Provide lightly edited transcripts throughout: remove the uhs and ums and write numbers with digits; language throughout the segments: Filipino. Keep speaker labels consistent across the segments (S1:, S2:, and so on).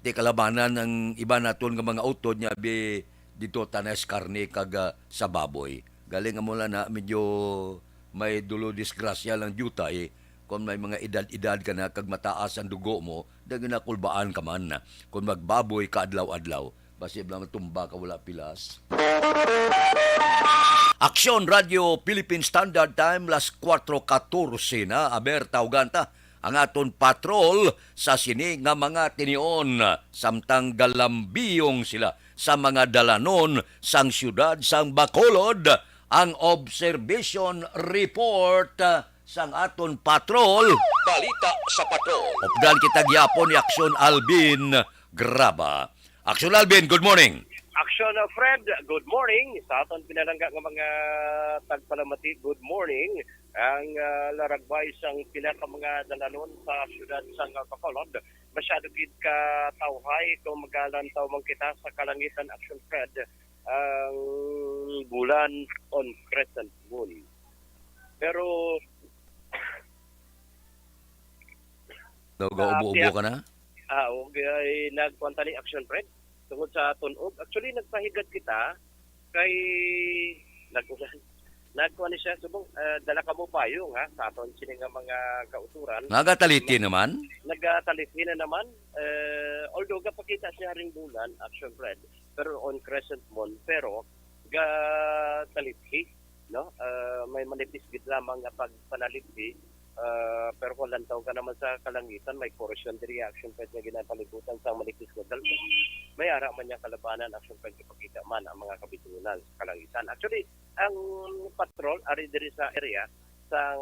S1: ti kalabanan ng iba naton nga mga utod nya bi dito tanas karne kag sa baboy. Galing nga mula na medyo may dulo disgrasya lang juta kung may mga edad-edad ka na kag mataas ang dugo mo, daghan na kulbaan ka man na. Kung magbaboy ka adlaw-adlaw, basi blang tumba ka wala pilas. Aksyon Radio Philippine Standard Time las 4:14 na aber tawganta ang aton patrol sa sini nga mga tinion samtang galambiyong sila sa mga dalanon sang syudad sang Bacolod ang observation report sang aton patrol. Balita sa patrol. Opdan kita gyapon ni Aksyon Alvin Graba. Aksyon Alvin, good morning.
S2: Action Fred, good morning. Sa aton pinalangga ng mga tagpalamati, good morning. Ang laragbay sang pila ka mga dalanon sa syudad sang Bacolod. Masyado gid ka tawhay kung magalantaw man kita sa kalangitan Action Fred. Ang bulan on crescent moon. Pero
S1: Ubo-ubo ka na?
S2: okay, nagkwanta ni Action Fred tungod sa tunog. Actually, nagpahigad kita kay nagulan. Nagkuha ni siya, subong, dala ka mo payong ha, sa aton sini nga mga kauturan.
S1: Nagataliti naman?
S2: Nagataliti na naman. Although kapakita siya ring bulan, Action Fred, pero on crescent moon, pero gataliti, no? May manipis gid lamang nga pagpanaliti. Pero kung lantaw ka naman sa kalangitan, may corrosion reaction pwede na ginapalibutan sa manipis na dalpis. May ara man niya kalabanan, action pwede ipakita man ang mga kabitunan sa kalangitan. Actually, ang patrol, ari diri sa area, sa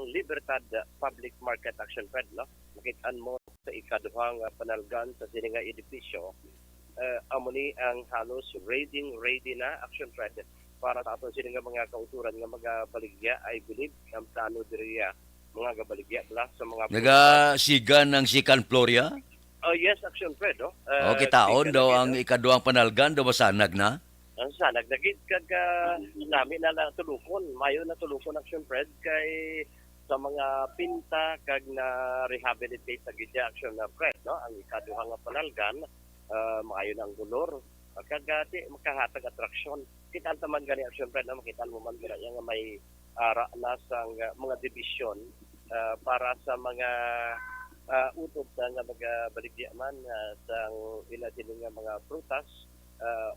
S2: Libertad Public Market Action Pwede, no? Makitaan mo sa ikaduhang panalgan sa sininga edifisyo, amuni ang halos ready na action pwede para sa aton sininga mga kauturan nga mga baligya. I believe ang plano diri mga gabaligya sa mga
S1: Nagasigan ng Sikan Floria?
S2: yes, Action Fred, no?
S1: Okay, taon daw ang ikaduhang panalgan, daw masanag na?
S2: Ang sanag, nagid kag namin na natulukon, mayo na tulukon Action Fred kay sa mga pinta kag na rehabilitate sa gidya Action na Fred, no? Ang ikaduhang panalgan, maayo na ang gulor, kagati makahatag atraksyon. Kita man gani Action Fred, no? Makita mo man gani nga may ara na sa mga division para sa mga utod nga mga baligya man sa ilatin nga mga prutas,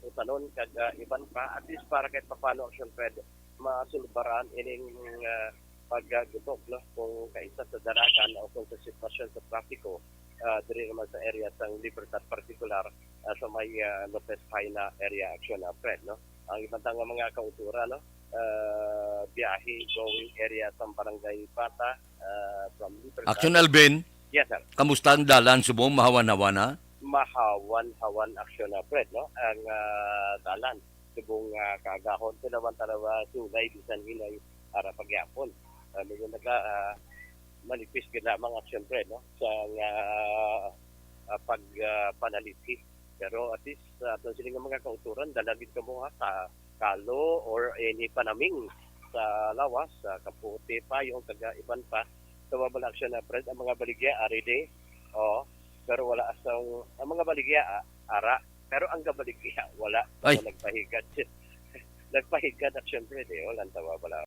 S2: utanon kag iban pa, at least para kahit paano Action Fred masulbaran ining paggutok, no? Kung kaisa sa daragan o kung sa sitwasyon sa trapiko diri naman sa area sang Libertad particular sa may Lopez Haina area Action Fred, no? Ang ibang nga mga kautura, no? Biyahe going area sa barangay Pata from Libertad.
S1: Action Alvin?
S2: Yes, sir.
S1: Kamusta ang dalan subong mahawan-hawan na?
S2: Mahawan-hawan Action Fred, no? Ang dalan subong kagahon tinawan talawa sulay bisan hinay para pagyapon. Medyo manipis gid lamang Action Fred, no? Sa pagpanaliti. Pero at least aton sila mga kauturan dalagit ka mo sa kalo or any panaming sa lawas, sa kaputi pa, yung taga-iban pa. Sa mga Action Fred, ang mga baligya, aride, pero wala asang, ang mga baligya, ara, pero ang gabaligya, wala.
S1: Ay.
S2: Nagpahigad. Nagpahigad Action Fred, wala tawa wala.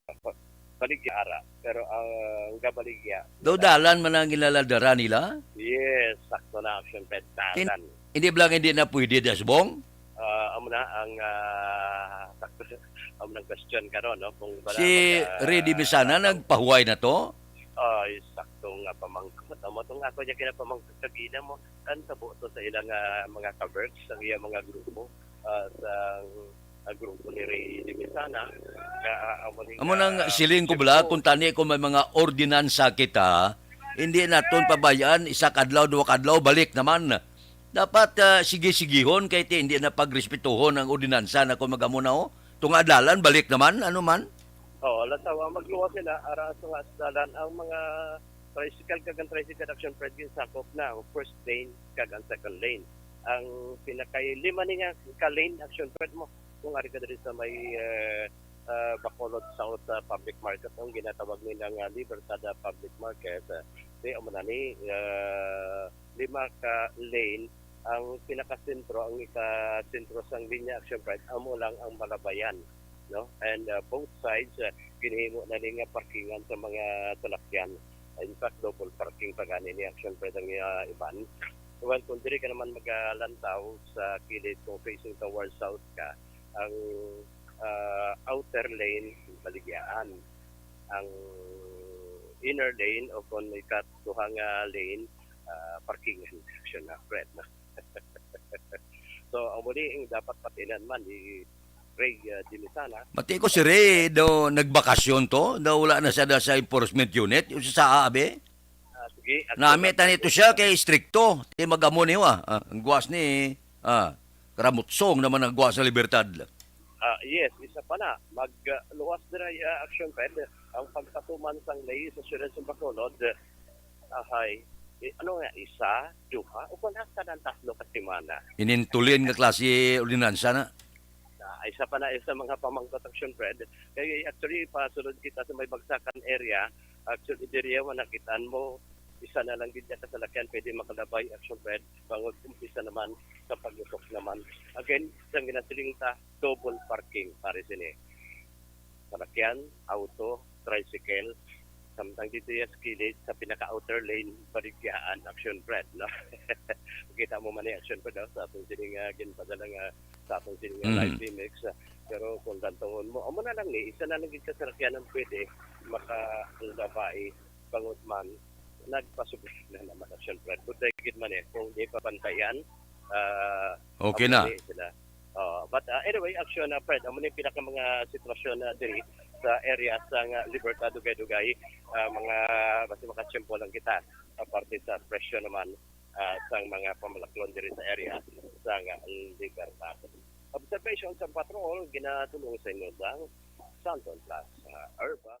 S2: Baligya, ara, pero ang gabaligya.
S1: Daw dalan man ang gilaladara nila?
S2: Yes, sakto na Action Fred, dalan.
S1: Hindi blang hindi na pwede da subong?
S2: Amo na ang ang question karon, no, kung
S1: Si Reddy Misana nagpahuway na to?
S2: ay sakto nga pamangkot mo tong ako niya kinapamangkot sa gina mo ang tabo to sa ilang mga ka-works sa iya mga grupo sa grupo ni Reddy Misana
S1: Amo nang siling ko bala kung tani ko may mga ordinansa kita, hindi naton pabayaan isa kadlaw duwa kadlaw balik naman. Dapat sige-sigihon kay hindi na pagrespetuhon ang ordinansa na kung magamuna o. Tunga dalan, balik naman, ano man?
S2: Lantawa, magluwa sila, ara sa dalan, ang mga tricycle kag ang tricycle Action Fred yung sakop na, ang first lane kag ang second lane. Ang pinakay-lima niya ka-lane Action Fred mo, kung ari ka diri sa may Bacolod South Public Market, ang ginatawag nilang Libertad Public Market, amo na ni 5 ka lane ang pinakasentro, ang ikasentro sang linya Action Pride, amo lang ang Malabayan, no? And both sides, ginihimo na rin nga parkingan sa mga salakyan. In fact, double parking pa gani ni Action Pride ang iban. Well, kung diri ka naman magalantaw sa kilid kung facing towards south ka, ang outer lane, baligyan. Ang inner lane o kung ikatuhang lane, parkingan Action na Fred. No? So, ang muli dapat patinan man ni Ray Dimisana.
S1: Mati ko si Ray, daw nagbakasyon to, daw wala na siya sa enforcement unit, yung sa aabe.
S2: Sige.
S1: Namitan ito siya kay stricto. Di magamo niyo ang guwas ni Karamutsong naman ang guwas sa Libertad.
S2: Yes, isa pa na. Magluwas na Action Fed. Ang pagpatuman sang lay sa Siyudad sa Bacolod, isa, duha, o kung hasta ng tatlo ka semana.
S1: Inintulin nga klase ordinansa na.
S2: Isa pa na isa mga pamangkot Action Fed. Kaya actually, pasunod kita sa may bagsakan area, actually, diriya nakitaan mo, isa na lang din sa salakyan, pwede makalabay Action Fed, bangod umpisa naman sa paglusok naman. Again, isang ginasiling ta, double parking para sini. Salakyan, auto, tricycle, samtang dito yung skillet sa pinaka-outer lane, baligyan Action Fed. No? Kita mo man yung Action Fed sa atong sining ginpadala nga sa atong sining live mix. Pero kung tantungon mo, amo na lang isa na lang din sa salakyan ang pwede makalabay, bangod man, nagpasubok na naman Action Fred. But dahil man kung di pa pantayan,
S1: okay na.
S2: Sila. But anyway, Action Fred, amo ni pinaka mga sitwasyon na diri sa area sa Libertad Dugay-Dugay, mga basta makatsyempo lang kita aparte sa presyo naman sa mga pamalaklon diri sa area sa Libertad. Observation sa patrol, ginatulong sa inyo ng Santon Plus Urban.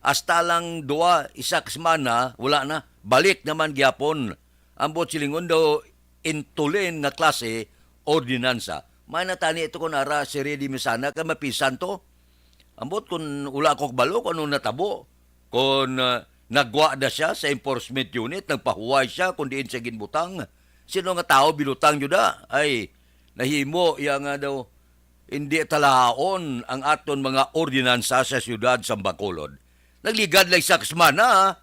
S1: Hasta lang dua, isa semana, wala na. Balik naman gyapon. Ambot silingon daw intulin nga klase ordinansa. May natani ito kung ara si Redi Misana ka mapisan to. Ambot kung ula ko balo, kung anong natabo. Kung nagwa na siya sa enforcement unit, nagpahuway siya kung diin siya ginbutang. Sino nga tao binutang yuda? Ay, nahimo iya nga daw hindi talahaon ang aton mga ordinansa sa siyudad sa Bacolod. Nagligad lang sa kasmana.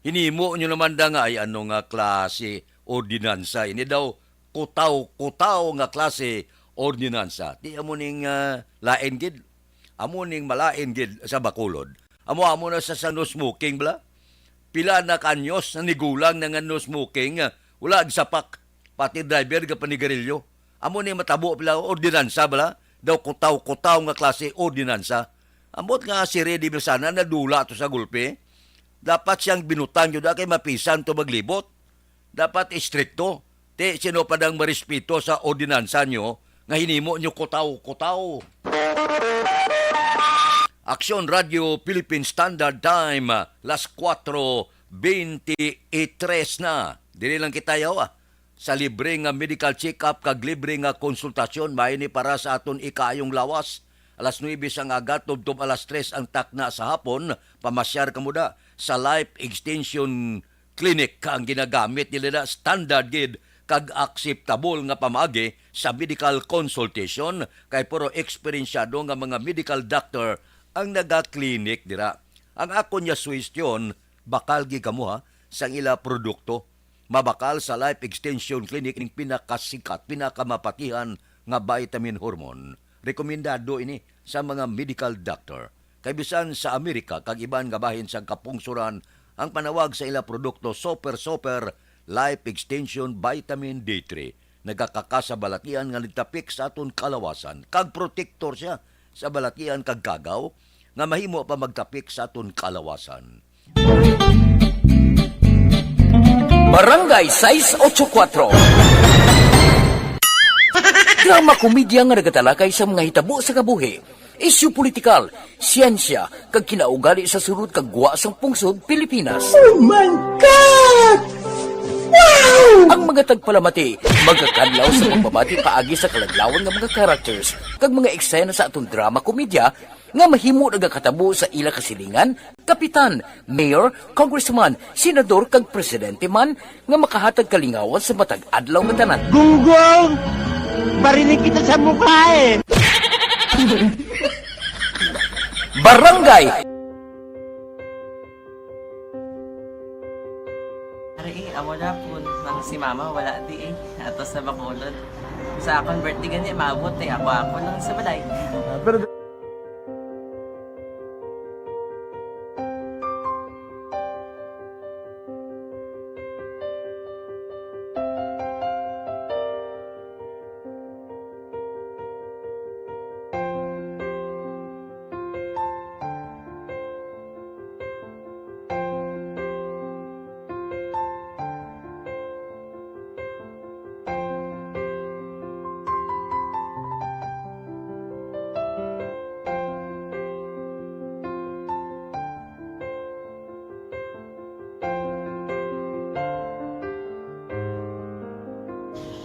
S1: Hinimo nyo naman da nga ay ano nga klase ordinansa. Ini daw kutaw nga klase ordinansa. Di amo ning lain gid. Amo ning malain gid sa Bacolod. Amo na sa no smoking bla. Pila na kanyos na nigulang na nga no smoking. Wala agsapak. Pati driver ka panigarilyo. Amo ning matabo pila ordinansa bla. Daw kutaw nga klase ordinansa. Amot nga si Redi Milsana nadula to sa gulpe. Dapat siyang binutang yun kay mapisan to maglibot. Dapat istrikto. Te, sino pa dang marespeto sa ordinansa nyo nga hinimo nyo kutaw. Aksyon Radio Philippine Standard Time, las 4:23 na. Dili lang kita yaw sa libre nga medical check-up kag libre nga konsultasyon may ni para sa aton ikayong lawas. Alas 9 ang agad, tubtob alas 3 ang takna sa hapon, pamasyar ka muda sa Life Extension Clinic ang ginagamit nila standard gid kag akseptable nga pamagi sa medical consultation kay puro eksperyensyado nga mga medical doctor ang naga-clinic dira. Ang ako niya suwestyon, bakal gi kamo sa ila produkto. mabakal sa Life Extension Clinic ning pinakasikat, pinakamapatihan nga vitamin hormone. Rekomendado ini sa mga medical doctor. Kay bisan sa Amerika kag iban nga bahin sa kapungsuran ang panawag sa ila produkto Super Life Extension Vitamin D3. Nagakakasa balatian nga nagtapik sa aton kalawasan. Kag protector siya sa balatian kag kagaw nga mahimo pa magtapik sa aton kalawasan.
S3: Barangay 684 Drama komedya nga nagatalakay sa mga hitabo sa kabuhi, isyu politikal, siyensya, kag kinaugali sa surut kag guwa sang pungsod Pilipinas.
S4: Oh my God! Wow!
S3: Ang mga tagpalamati, magkakadlaw sa pagbabati paagi sa kalaglawan ng mga characters kag mga eksena sa atong drama komedya nga mahimo nagakatabo sa ila kasilingan, kapitan, mayor, congressman, senador kag presidente man nga makahatag kalingawan sa matag adlaw nga tanan.
S4: Gunggong! Barinig kita sa mukha eh!
S3: Barangay
S5: Ari, amo na po. Nang si mama, wala di eh. Atos na bakulod. Sa akong birthday gani, maabot eh. Ako lang sa balay.
S6: Pero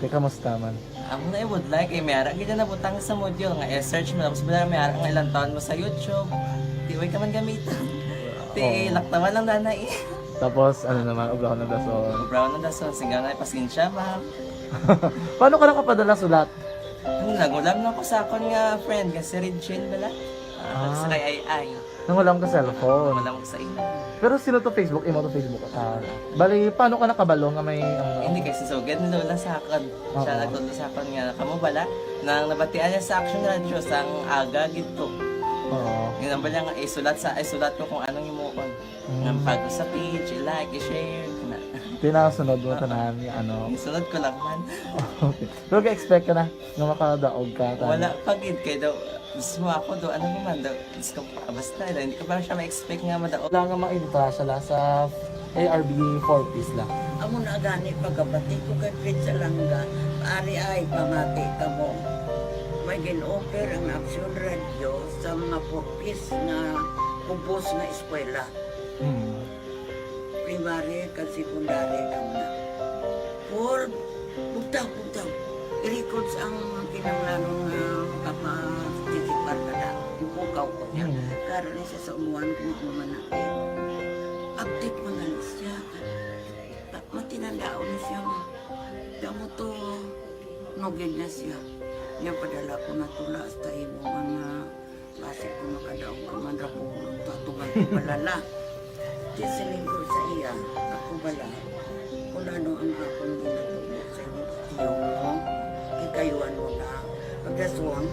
S6: kamusta man?
S5: Ako na would like eh. Mayara ganyan na butang sa module. Nga search mo. Tapos bala mayara nga ilang taon mo sa YouTube. Tiway ka man gamitan. Ti, laktaman lang nanay eh.
S6: Tapos ano naman, ubra ko ng dason.
S5: Brown na daso. Singgang na pasensya, ma'am.
S6: Paano ka nakapadala sulat?
S5: Nagulam na ako sa akon nga friend. Kasi Regine bala. Sa kay ay.
S6: Nang wala ka cellphone.
S5: Wala mo sa inyo.
S6: Pero sino to Facebook? Imo to Facebook. Bali, paano ka nakabalo nga may...
S5: Hindi kasi so good nila sa akin. Siya nagtulo sa akin nga kamo bala nang nabatian niya sa Action Radio sang aga gito.
S6: Oo.
S5: Yun ang bala nga isulat ko kung anong imuon. Nang pag sa page, i-like, i-share.
S6: Pinasunod mo tanan ni ano.
S5: Isunod ko lang man.
S6: Okay. Pero ka-expect ka na nga makadaog ka.
S5: Wala pagid kay daw. Gusto mo ako do ano naman daw. Gusto ko basta hindi ko ba siya ma-expect nga madaog.
S6: Wala nga maibita siya sa ARB 4-piece lang.
S7: Amo na gani pagkabati ko kay Fritz Alanga, ari ay pamati ka mo. May gin-offer ang Action Radio sa mga purpose na kubos na eskwela. Primary kag secondary ka na. For bugtaw. I-records ang kinanglanong kapatitikbar ka na. Yung kukaw ko niya. Karoon siya sa umuan kung umanakit. Update mo na siya. Matinandao na siya. Damo to, nugid na siya. Niya padala ko na tula hasta imo mga base ko makadaog ka man ra po tatugan ko balala. Tisiling ko sa iya, ako bala. Kung ano ang akong ginatulo sa iyo mo, kikayuan mo na. Pagdaswang,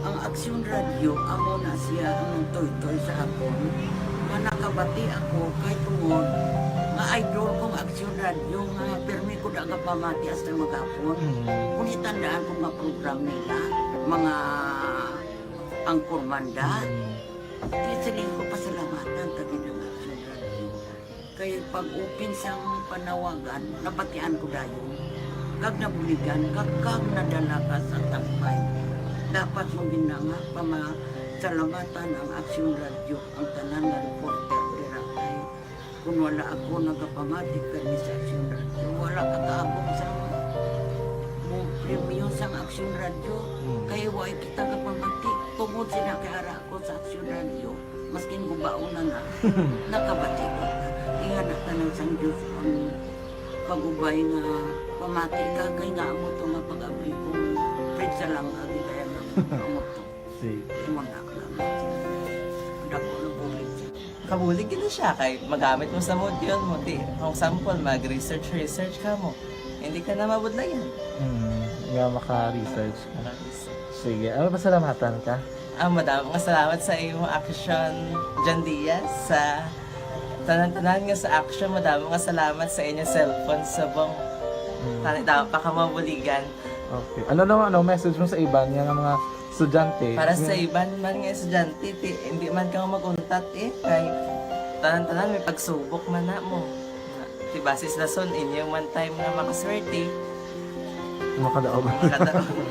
S7: ang Action Radio, amo na siya ang toy-toy sa akon. Manakabati ako kay tungod nga idol kong Action Radio nga permi ko na nga pamati hasta magapon. Kung itandaan ko nga program nila, mga angkor manda, tisiling ko pasalamatan tagin ng Action Radio. Kaya pag-upin sang panawagan, nabatian ko dayon. Kag nabuligan, kag nadala ka sa takpay. Dapat mong ginanga pamasalamatan ang Action Radio, ang tanan nga reporter dirakay. Kung wala ako nagapamatik kami sa Action Radio, wala kakaabong sa premium sa Action Radio. Kaya wala kita kapamatik. Tungod sinakihara ako sa Action Radio, maskin gubauna na, nakabati ko na. Ingan na tanang sang Diyos ang pag-ubay nga pamati ka, kaya nga mo ito nga pag-abay kong Fred sa lang, agi kaya nga mo ito.
S6: Sige.
S7: Imo na lang. Dako na bulit siya.
S5: kabulig gid siya kay magamit mo sa module mo ti. For example, mag-research ka mo. Hindi ka na mabudlayan.
S6: Nga maka-research ka. Sige, ano pasalamatan ka?
S5: Madaming salamat sa iyong action, John Diaz, sa tanan-tanan nga sa action. Madaming salamat sa inyong cellphone sa bong dapat pa ka mabuligan.
S6: Okay. Ano message mo sa iba nga mga estudyante?
S5: Para sa iban man nga estudyante, hindi man ka maguntat kay tanan-tanan may pagsubok man na mo. Ti basis lason inyong man time nga makaswerte.
S6: Makadaog.
S5: Makadaog.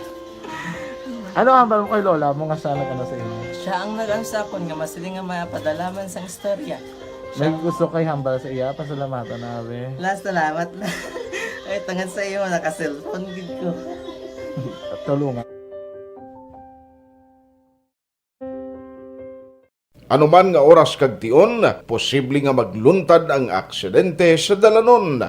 S6: Ano ang mo kay lola mo nga sana sa inyo?
S5: Siya ang nag-ansakon nga masiling nga mapadalaman sang istorya.
S6: May gusto kay hambal sa iya, pasalamatan nabe.
S5: Last salamat na. Ay, tangan sa iyo, naka-cellphone gid ko.
S6: Tulungan.
S8: Anuman nga oras kag tion, posible nga magluntad ang aksidente sa dalanon.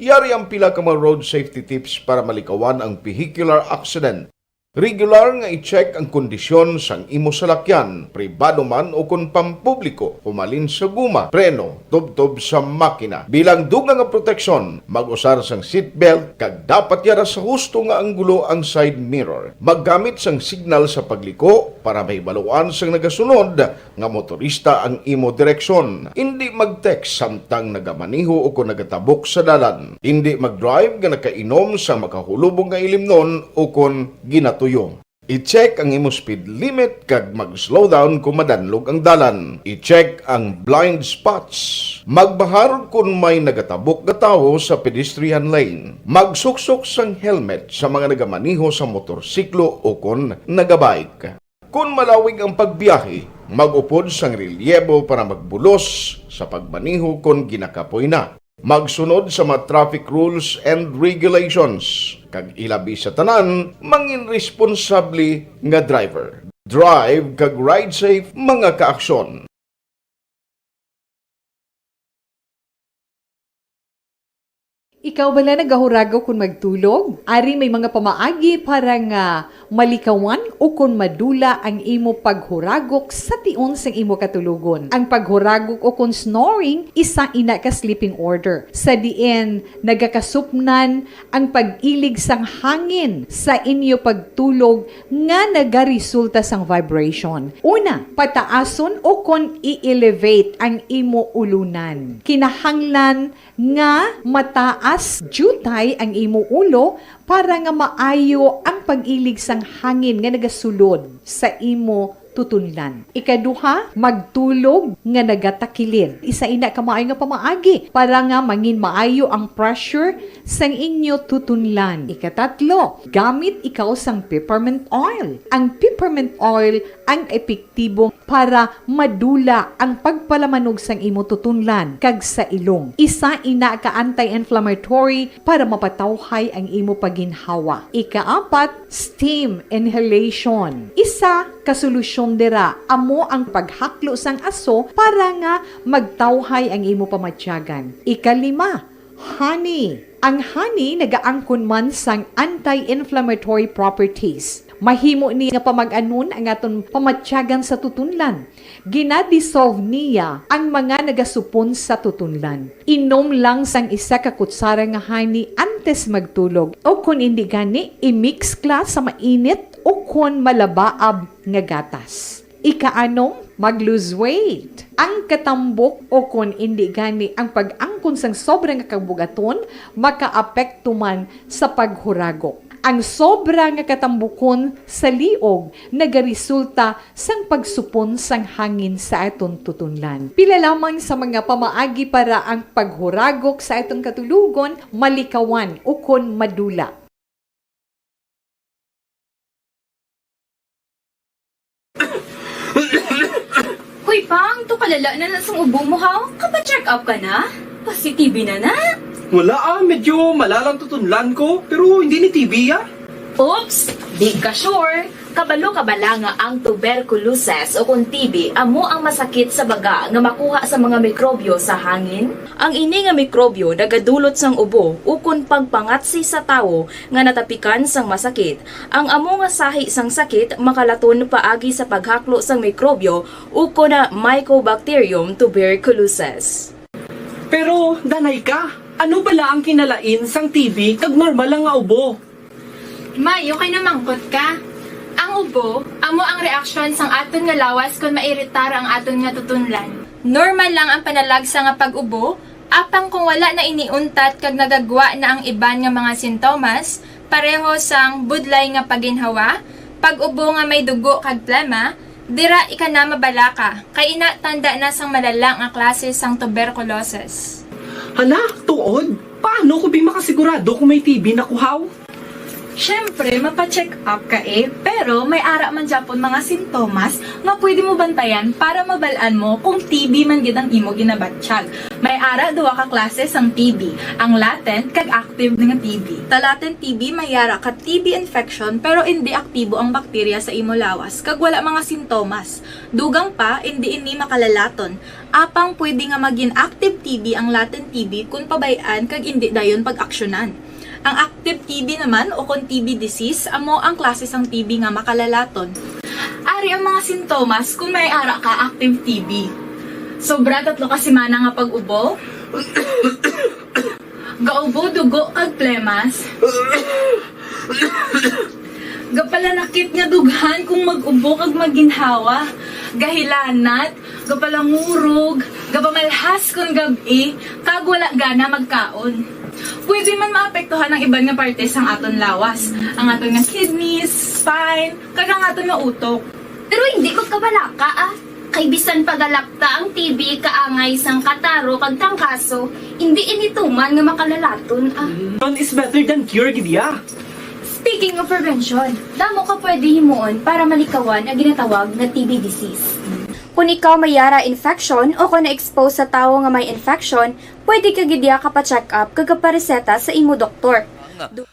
S8: Yari ang pila ka mga road safety tips para malikawan ang vehicular accident. Regular nga i-check ang kondisyon sang imo salakyan, pribado man o kun pampubliko, pumalin sa guma, preno, tubtob sa makina. Bilang dugang nga proteksyon, mag-usar sang seatbelt kag dapat yara sa husto nga anggulo ang side mirror. Maggamit sang signal sa pagliko para mahibaluan sang nagasunod nga motorista ang imo direksyon. Hindi mag-text samtang nagamaniho o kung nagatabok sa dalan. Hindi mag-drive nga nakainom sa makahulubong nga ilimnon o kung ginatuyo. I-check ang imo speed limit kag mag-slow down kung madanlog ang dalan. I-check ang blind spots. Magbahar kung may nagatabok nga tawo sa pedestrian lane. Magsuksok sang helmet sa mga nagamaniho sa motorsiklo o kung nagabike. Kung malawig ang pagbiyahe, mag-upod sang relyebo para magbulos sa pagmaniho kung ginakapoy na. Magsunod sa mga traffic rules and regulations. Kag ilabi sa tanan, mangin responsable nga driver. Drive kag ride safe mga kaaksyon.
S9: Ikaw bala nagahurago kung magtulog? Ari may mga pamaagi para nga malikawan o kung madula ang imo paghuragok sa tion sang imo katulugon. Ang paghuragok o kung snoring, isa ina ka sleeping order. Sa diin, nagakasupnan ang pag-ilig sang hangin sa inyo pagtulog nga nagaresulta sang vibration. Una, pataason o kung i-elevate ang imo ulunan. Kinahanglan nga mataas jutay ang imo ulo para nga maayo ang pag-ilig sang hangin nga nagasulod sa imo tutunlan. Ikaduha, magtulog nga nagatakilid. Isa ina ka maayo nga pamaagi para nga mangin maayo ang pressure sang inyo tutunlan. Ikatatlo, gamit ikaw sang peppermint oil. Ang peppermint oil ang epektibo para madula ang pagpalamanog sang imo tutunlan kag sa ilong. Isa ina ka anti-inflammatory para mapatawhay ang imo paginhawa. Ikaapat, steam inhalation. Isa ka solusyon dira amo ang paghaklo sang aso para nga magtawhay ang imo pamatyagan. Ikalima, honey. Ang honey nagaangkon man sang anti-inflammatory properties. Mahimo ni nga pamag-anon ang aton pamatyagan sa tutunlan. Ginadissolve niya ang mga nagasupon sa tutunlan. Inom lang sang isa ka kutsara nga honey antes magtulog. O kung hindi gani, i-mix class sa mainit o kung malabaab nga gatas. Ikaanom, mag-lose weight. Ang katambok o kung hindi gani ang pag-angkon sang sobrang kabugaton, makaapekto man sa paghuragok. Ang sobra nga katambukon sa liog nagaresulta sang pagsupon sang hangin sa aton tutunlan. Pila lamang sa mga pamaagi para ang paghuragok sa aton katulugon malikawan o kon madula.
S10: Hoy Pang, to kalala na sa ubo mo ha? Kapa-check up ka na? Positive na na?
S11: Wala medyo malalang tutunlan ko, pero hindi ni TB ah.
S10: Oops, di ka sure. Kabalo kabala nga ang tuberculosis o kung TB amo ang masakit sa baga nga makuha sa mga mikrobyo sa hangin. Ang ini nga mikrobyo nagadulot sang ubo ukon pagpangatsi sa tawo nga natapikan sang masakit. Ang amo nga sahi sang sakit makalaton paagi sa paghaklo sang mikrobyo ukon na Mycobacterium tuberculosis.
S11: Pero, danay ka, ano bala ang kinalain sang TB kag normal lang nga ubo?
S10: Mayo kay namangkot ka. Ang ubo, amo ang reaksyon sang aton nga lawas kung mairitar ang aton nga tutunlan. Normal lang ang panalagsa nga pag-ubo, apang kung wala na iniuntat kag nagagwa na ang iban nga mga sintomas, pareho sang budlay nga paginhawa, pag-ubo nga may dugo kag plema, dira ika na mabalaka, kay ina tanda na sang malalang nga klase sang tuberculosis.
S11: Hala, tuod? Paano ko makasigurado kung may TB na kuhaw?
S10: Siyempre, mapacheck up ka pero may ara man Japon mga sintomas nga pwede mo bantayan para mabalaan mo kung TB man gid ang imo ginabatsyag. May ara duwa ka klase sang TB, ang latent kag active nga TB. Ta latent TB may ara ka TB infection pero hindi aktibo ang bakterya sa imo lawas kag wala mga sintomas. Dugang pa hindi ini makalalaton. Apang pwede nga maging active TB ang latent TB kung pabayaan kag hindi dayon pag-aksyonan. Ang active TB naman o kung TB disease, amo ang klase sang TB nga makalalaton. Ari ang mga sintomas kung may ara ka active TB. Sobra 3 ka semana nga pag-ubo, gaubo, dugo, kag plemas, gapalanakit nga dughan kung mag-ubo kag maginhawa, gahilanat, gapalangurog, gapamalhas kung gabi, kag wala gana magkaon. Pwede man maapektuhan ang iban nga parte sang aton lawas, ang aton nga kidneys, spine, kag ang aton nga utok. Pero hindi ko kabalaka Kay bisan pagalakta ang TB kaangay sang kataro kag tangkaso, hindi inituman nga makalalaton
S11: Prevention is better than cure, gidya.
S10: Speaking of prevention, damo ka pwede himuon para malikawan ang ginatawag na TB disease. Kung ikaw may yara infection o kung na-expose sa tao nga may infection, pwede ka gidya pa-check up kag pareseta sa imo doktor.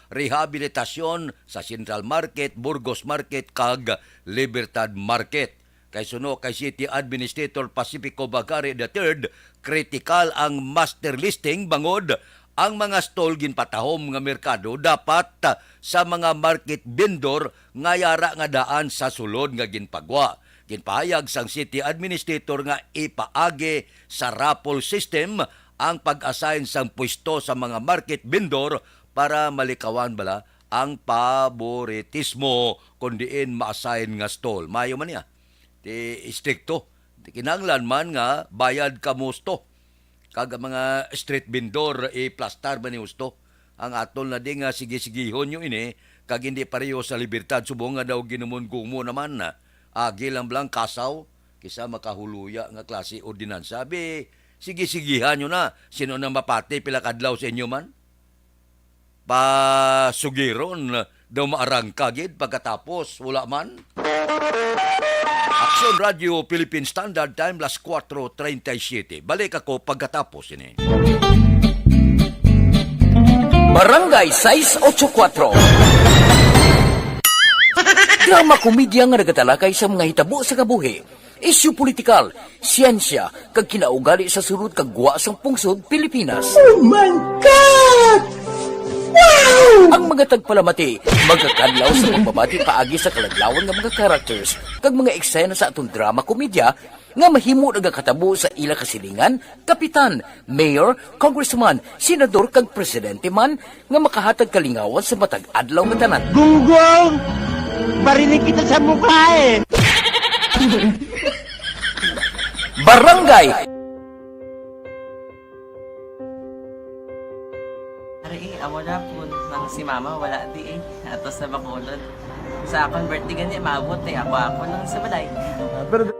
S1: Rehabilitasyon sa Central Market, Burgos Market, kag Libertad Market. Kay suno kay City Administrator Pacifico Bagari III, critical ang master listing bangod ang mga stall ginpatahom nga merkado dapat sa mga market vendor nga yara nga daan sa sulod nga ginpagwa. Ginpahayag sang City Administrator nga ipaagi sa raffle system ang pag-assign sang pwesto sa mga market vendor para malikawan bala ang paboritismo kundiin ma-assign nga stall. Mayo man niya. Ti istrikto. Kinanglan man nga bayad ka musto. Kag mga street vendor plastar ba ni gusto. Ang atol na di nga sige-sigihon yung ini kag hindi pareho sa libertad subong nga daw ginumon-gumo naman na. Agi lang blang kasaw kisa makahuluya nga klase ordinansa. Sabi, sige-sigihan nyo na. Sino na mapati pila kadlaw sa inyo man? Pasugiron daw maarangkagid pagkatapos wala man. Aksyon Radio Philippine Standard Time, las 4:37. Balik ako pagkatapos ini.
S3: Barangay 684. Drama komedya nga nagatalakay sa mga hitabo sa kabuhi. Isyu politikal, siyensya, kag kinaugali sa surut kag guwa sang pungsod Pilipinas.
S4: Oh my God! Wow!
S3: Ang mga tagpalamati, magkakadlaw sa pagbabati paagi sa kalaglawan ng mga characters kag mga eksena sa atong drama komedya nga mahimo nagakatabo sa ila kasilingan, kapitan, mayor, congressman, senador kag presidente man nga makahatag kalingawan sa matag adlaw nga tanan.
S4: Gunggong! Barinig kita sa mukha eh!
S3: Barangay
S5: Ari amo na po nang si mama wala di atos na bakulod. Sa akong birthday gani maabot ako lang sa balay.
S6: Pero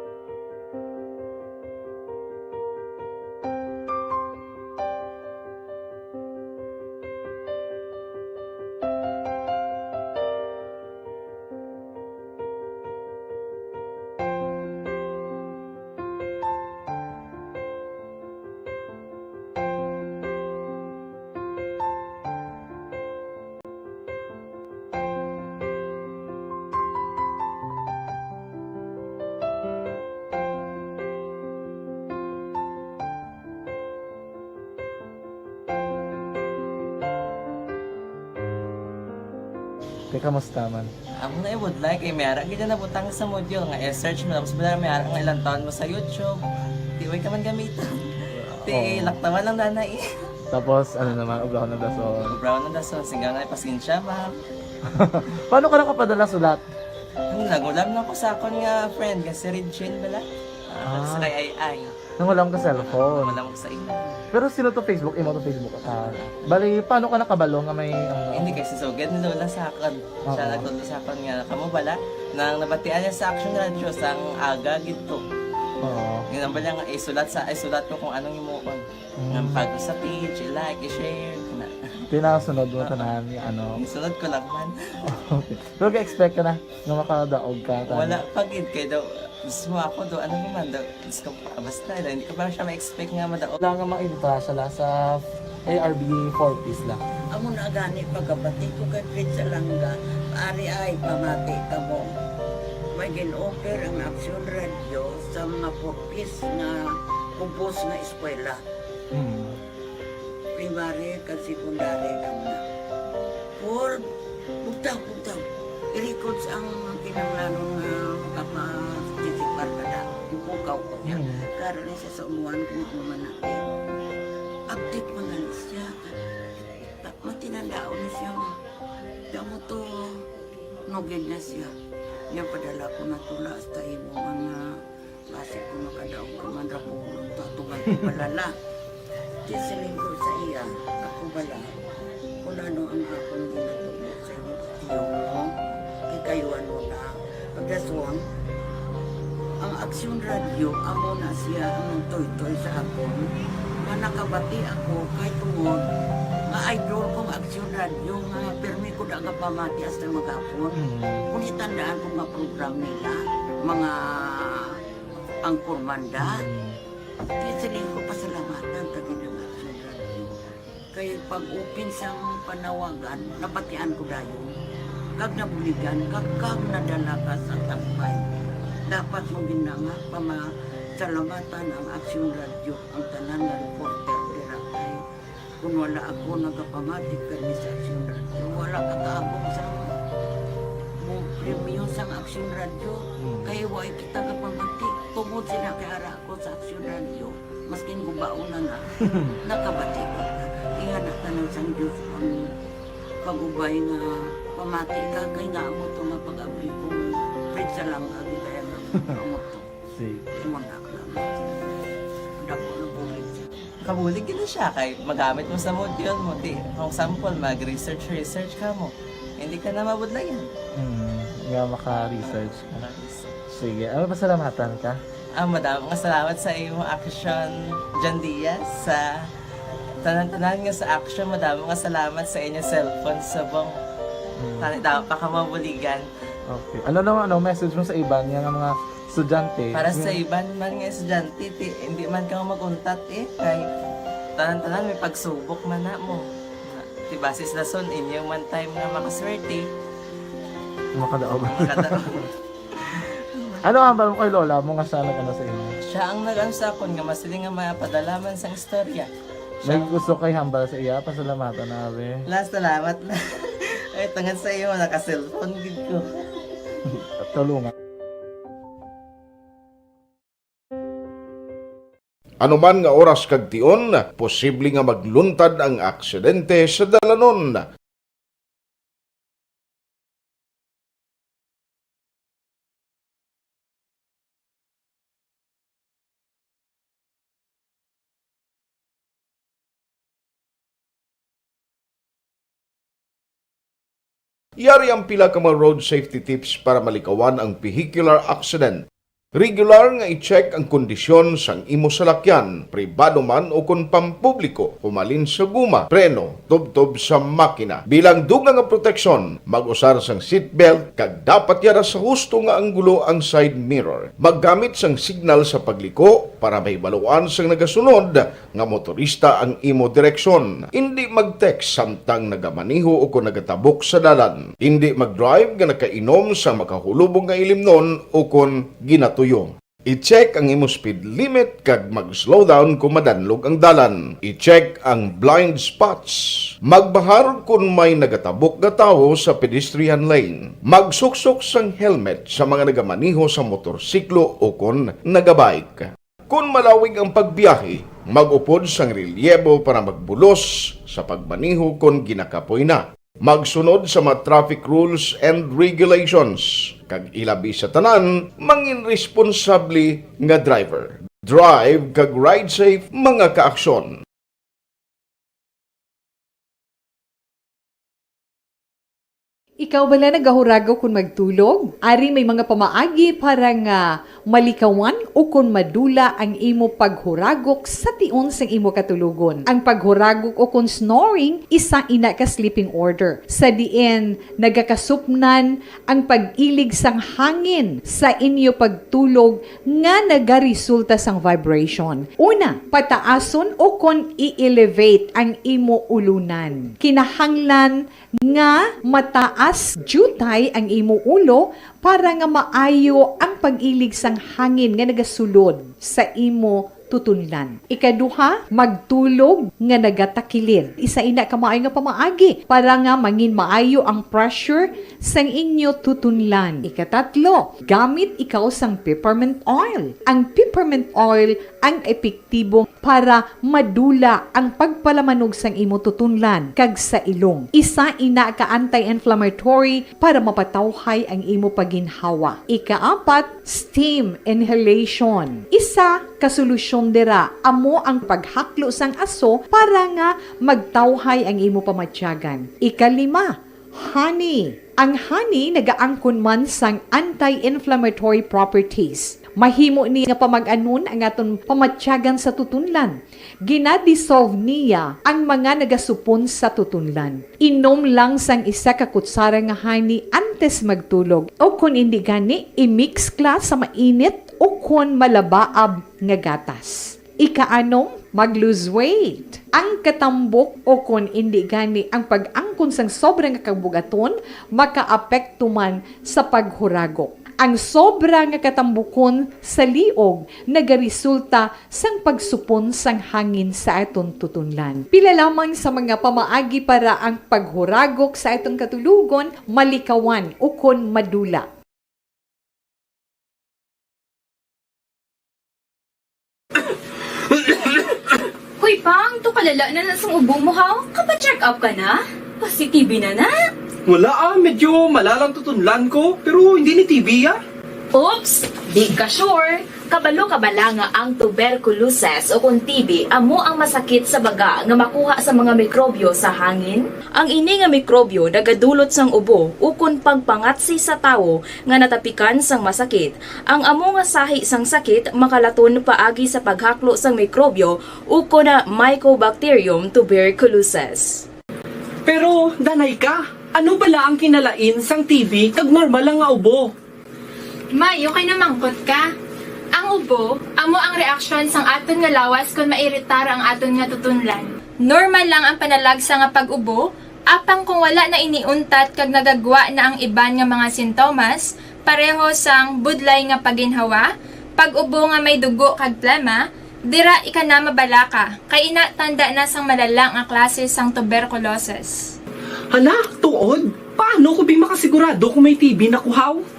S6: Kaya kamusta man?
S5: Ang na would like, may ara ganyan na butang sa module nga i-search mo, tapos may ara nga ilang taon mo sa YouTube. Di way ka man gamitan. Di laktawan lang nanay.
S6: Tapos, ano naman, ubra ko ng dason.
S5: Brown na daso, singgang na pasensya ma'am.
S6: Paano ka nakapadala sulat?
S5: Nagulam na ko sa akon nga friend, kasi Regine bala. Sa kay ay.
S6: Nang wala ka cellphone.
S5: Wala mo sa ina.
S6: Pero sino to Facebook? Imo to Facebook. Bali, paano ka nakabalo nga may...
S5: Hindi kasi so good ni Lola sa akon. Siya nagtulo sa akon nga kamo bala nang nabatian niya sa Action Radio sang aga gito.
S6: Oo.
S5: Yung bala nga isulat ko kung anong imuon. Nga pag sa page, i-like, i-share kana.
S6: Tinasunod mo tanan yung ano.
S5: Isunod ko lang man.
S6: Okay. Pero ka-expect ka na nga makadaog ka.
S5: Wala pagid kay daw gusto mo ako do ano naman daw gusto ko basta hindi ko pa siya ma-expect nga madaog.
S6: Wala nga makita siya sa ARB 4Ps lang.
S7: Amo na gani pagkabati ko kay Fred sa langga, ari ay pamati ka mo. May gin-offer ang Action Radio sa mga purpose na kumpos na eskwela. Primary kag secondary ka na. For bugtaw. I-record sa ang kinanglanon nga makapatitikbar ka na. Yung kukaw ko niya. Karoon siya sa umuwan kung umanapin. Update mga siya. Matinandao na siya. Damo to, nugid na siya. Yan padala ko na tula hasta imo mga klase ko makadaog ka man rapulong to atugan ko balala. Di siling ko sa iya, ako bala. Kung ano ang akong ginatulog sa iyo, tiyo mo, kay kayo ano na. Pagdaswang, ang Action Radio, amo na siya ang toy-toy sa akon. Manakabati ako kay tungod nga idol kong Action Radio nga permi ko daga pamati hasta magapon. Kung itandaan ko nga program nila, mga angkormanda, kaya siling ko pasalamatan kagin ang Action Radio. Kaya pag-upin sa panawagan, nabatian ko dayon. Kag nabuligan, kag nadala ka sa tampay. Dapat mo ginanga pamasalamatan ang Action Radio, ang tanan nga reporter dirakay. Kung wala ako nagapamatik kami sa Action Radio, wala kakaabong sa premium sa Action Radio. Kaya wala kita kapamatik. Tungod sila kay ara ako sa Action Radio, maskin gubauna na, nakabati ko. Iyan na tanong sa Diyos ang pag-ubay nga pamati ka, kay nga mo ito nga pag-abri ko. Fred sa lang, agi kaya nga mo ito. Imandak lang. Dako na bulit siya.
S5: Kabulig gina siya kay magamit mo sa module mo. Di, kung sample, mag-research ka mo. Hindi ka na mabudlayan.
S6: Nga maka-research ka. Sige, ano pasalamatan ka?
S5: Madaming salamat sa iyong Action John Diaz sa tanan-tanan nga sa Action. Madaming salamat sa inyong cellphone sa bong dapat pa ka mabuligan.
S6: Okay. Ano naman message mo sa iban nga mga estudyante?
S5: Para sa iban man nga estudyante, hindi man ka maguntat kay tanan-tanan may pagsubok man na mo. Di basis lason inyong man time nga makaswerte.
S6: Makadaog. Ano ang mo kay Lola mo nga siya nag-ano sa inyo?
S5: Siya ang nag-ano sa akon nga masiling nga mapadalaman sa istorya.
S6: May gusto kay hambal sa iya, pasalamatan na be.
S5: Last salamat na. Ay, tangan sa iyo, naka-cellphone gid ko.
S6: Tulungan.
S8: Anuman nga oras kag tion, posible nga magluntad ang aksidente sa dalanon. Yari ang pila ka mga road safety tips para malikawan ang vehicular accident. Regular nga i-check ang kondisyon sang imo salakyan, pribado man o kung pampubliko, pumalin sa guma, preno, tubtob sa makina. Bilang dugang nga proteksyon, mag-usar sang seatbelt, kag dapat yara sa husto nga anggulo ang side mirror. Maggamit sang signal sa pagliko para mahibaluan sang nagasunod nga motorista ang imo direksyon. Hindi mag-text samtang nagamaniho o kung nagatabok sa dalan. Hindi mag-drive nga nakainom sa makahulubong nga ilimnon o kung ginatuyong. I-check ang imo speed limit kag mag-slow down kung madanlog ang dalan. I-check ang blind spots. Magbahar kung may nagatabok na tao sa pedestrian lane. Magsuksok sang helmet sa mga nagamaniho sa motorsiklo o kung nagabike. Kung malawig ang pagbiyahe, mag-upod sang relyebo para magbulos sa pagmaniho kung ginakapoy na. Magsunod sa mga traffic rules and regulations. Kag ilabi sa tanan, mangin responsable nga driver. Drive kag ride safe mga kaaksyon.
S9: Ikaw bala nagahuragaw kung magtulog? Ari may mga pamaagi para nga malikawan o kung madula ang imo paghuragok sa tion sang imo katulugon. Ang paghuragok o kung snoring, isa ina ka sleeping order. Sa diin, nagakasupnan ang pag-ilig sang hangin sa inyo pagtulog nga nagaresulta sang vibration. Una, pataason o kung i-elevate ang imo ulunan. Kinahanglan nga mataas jutay ang imo ulo para nga maayo ang pag-ilig sang hangin nga nagasulod sa imo tutunlan. Ikaduha, magtulog nga nagatakilir. Isa ina ka maayo nga pamaagi para nga mangin maayo ang pressure sang inyo tutunlan. Ikatatlo, gamit ikaw sang peppermint oil. Ang peppermint oil ang epektibo para madula ang pagpalamanog sang imo tutunlan kag sa ilong. Isa ina ka anti-inflammatory para mapatawhay ang imo paginhawa. Ikaapat, steam inhalation. Isa ka solusyon dira amo ang paghaklo sang aso para nga magtawhay ang imo pamatyagan. Ikalima, honey. Ang honey nagaangkon man sang anti-inflammatory properties. Mahimo ni nga pamag-anon ang aton pamatyagan sa tutunlan. Ginadissolve niya ang mga nagasupon sa tutunlan. Inom lang sang isa ka kutsara nga honey antes magtulog. O kung hindi gani, i-mix kla sa mainit o kung malabaab nga gatas. Ikaanom, mag-lose weight. Ang katambok o kung hindi gani ang pag-angkon sang sobrang kabugaton, makaapekto man sa paghuragok. Ang sobra nga katambukon sa liog nagaresulta sang pagsupon sang hangin sa atong tutunlan. Pila lamang sa mga pamaagi para ang paghuragok sa atong katulugon malikawan o kon madula.
S10: Hoy pang, to kalala na sang ubo mo ha? Kapa-check up ka na? Positive na na?
S11: Wala medyo malalang tutunlan ko, pero hindi ni TV
S10: Oops! Di ka sure! Kabalo kabala nga ang tuberculosis o kung TB amo ang masakit sa baga nga makuha sa mga mikrobyo sa hangin. Ang ini nga mikrobyo nagadulot sang ubo o kung pagpangatsi sa tawo nga natapikan sang masakit. Ang amo nga sahi sang sakit makalaton paagi sa paghaklo sang mikrobyo o kung na Mycobacterium tuberculosis.
S11: Pero, danay ka, ano bala ang kinalain sang TB kag normal lang nga ubo?
S10: Mayo kay namangkot ka. Ang ubo, amo ang reaksyon sang aton nga lawas kung mairitar ang aton nga tutunlan. Normal lang ang panalagsa nga pag-ubo, apang kung wala na iniuntat kag nagagwa na ang iban nga mga sintomas, pareho sang budlay nga paginhawa, pag-ubo nga may dugo kag plema, dira ika na mabala ka, kay ina tanda na sang malala nga klase sang tuberculosis.
S11: Hala, tuod? Paano ko makasigurado kung may TB na kuhaw?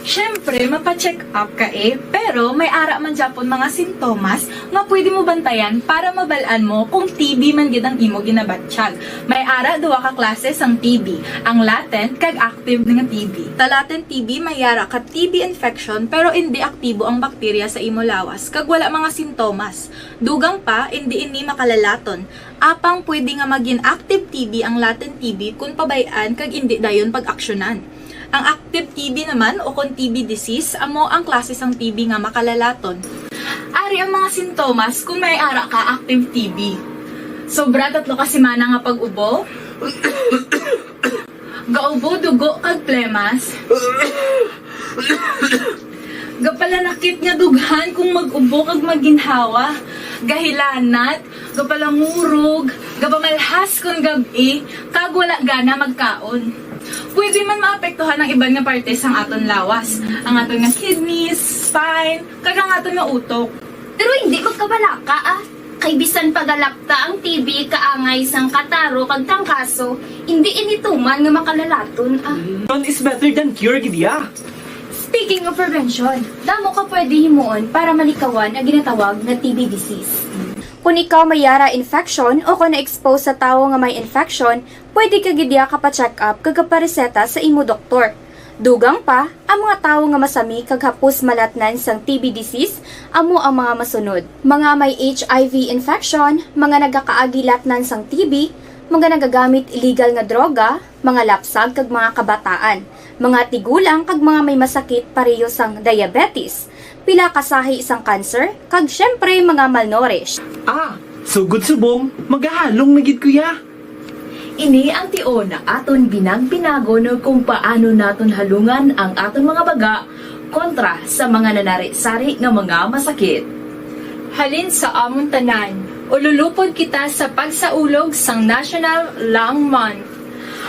S10: Siyempre, mapacheck up ka pero may ara man Japon mga sintomas nga pwede mo bantayan para mabalaan mo kung TB man gid ang imo ginabatsyag. May ara duwa ka klase sang TB, ang latent kag active nga TB. Ta latent TB may ara ka TB infection pero hindi aktibo ang bakterya sa imo lawas kag wala mga sintomas. Dugang pa hindi ini makalalaton. Apang pwede nga maging active TB ang latent TB kung pabayaan kag hindi dayon pag-aksyonan. Ang active TB naman o kung TB disease, amo ang klase sang TB nga makalalaton. Ari ang mga sintomas kung may ara ka active TB. Sobra 3 ka semana nga pag-ubo. Gaubo, dugo, kag plemas. Gapalanakit nga dughan kung mag-ubo kag maginhawa. Gahilanat, gapalangurog, gapamalhas kung gabi, kag wala gana magkaon. pwede man maapektuhan ng iban nga parte sang aton lawas. Ang aton nga kidneys, spine, kag ang aton nga utok.
S12: Pero hindi magkabalaka ah. Kay bisan pagalapta ang TB kaangay sang kataro kag trangkaso, hindi inituman nga makalalaton ah.
S11: None is better than cure, gidya.
S12: Speaking of prevention, damo ka pwede himuon para malikawan ang ginatawag na TB disease. Kung ikaw may yara infection o kung na-expose sa tao nga may infection, pwede ka gidya ka pa-check up kag pareseta sa imo doktor. Dugang pa, ang mga tao nga masami kag hapos malatnan sang TB disease, amo ang mga masunod. Mga may HIV infection, mga nagakaagilatnan sang TB, mga nagagamit illegal nga droga, mga lapsag kag mga kabataan, mga tigulang kag mga may masakit pareho sang diabetes, pila kasahi isang cancer, kag syempre mga malnourished.
S11: Ah, so good subong, magahalong na gid kuya.
S13: Ini ang tion na aton binag-binagon kung paano naton halungan ang aton mga baga kontra sa mga nanari-sari nga mga masakit.
S10: Halin sa amon tanan, ululupod kita sa pagsaulog sang National Lung Month.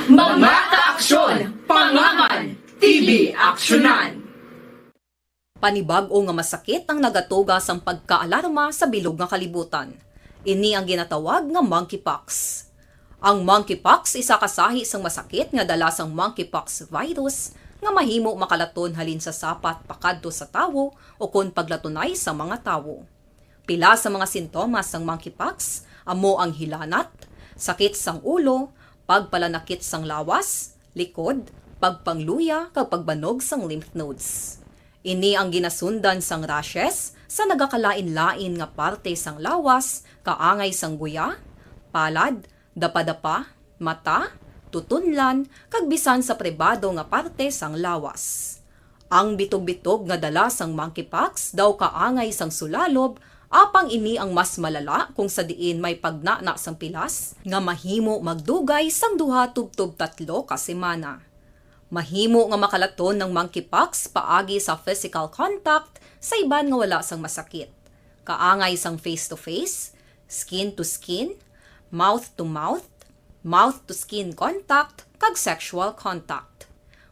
S13: Mga kaaksyon, pangaman, TB aksyonan.
S14: Panibag-o nga masakit ang nagatuga sang pagkaalarma sa bilog nga kalibutan. Ini ang ginatawag nga monkeypox. Ang monkeypox isa kasahi sang masakit nga dala sang monkeypox virus nga mahimo makalaton halin sa sapat pakadto sa tawo o kon paglatunay sa mga tawo. Pila sa mga sintomas sang monkeypox amo ang hilanat, sakit sang ulo, pagpalanakit sang lawas, likod, pagpangluya kag pagbanog sang lymph nodes. Ini ang ginasundan sang rashes sa nagakalain-lain nga parte sang lawas, kaangay sang guya, palad, dapa-dapa, mata, tutunlan, kag bisan sa pribado nga parte sang lawas. Ang bitog-bitog nga dala sang monkeypox daw kaangay sang sulalob, apang ini ang mas malala kung sa diin may pagnana sang pilas nga mahimo magdugay sang 2 tubtob 3 ka semana. Mahimo nga makalaton ng monkeypox paagi sa physical contact sa iban nga wala sang masakit. Kaangay sang face-to-face, skin-to-skin, mouth-to-mouth, mouth-to-skin contact, kag sexual contact.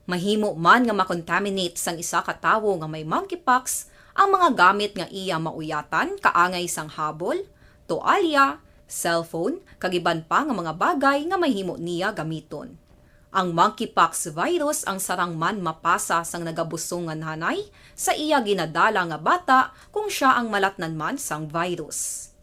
S14: Mahimo man nga makontaminate sang isa ka tawo nga may monkeypox ang mga gamit nga iya mauyatan kaangay sang habol, toalya, cellphone, kag iban pa nga mga bagay nga mahimo niya gamiton. Ang monkeypox virus ang sarang man mapasa sang nagabusong nga nanay sa iya ginadala nga bata kung siya ang malatnan man sang virus.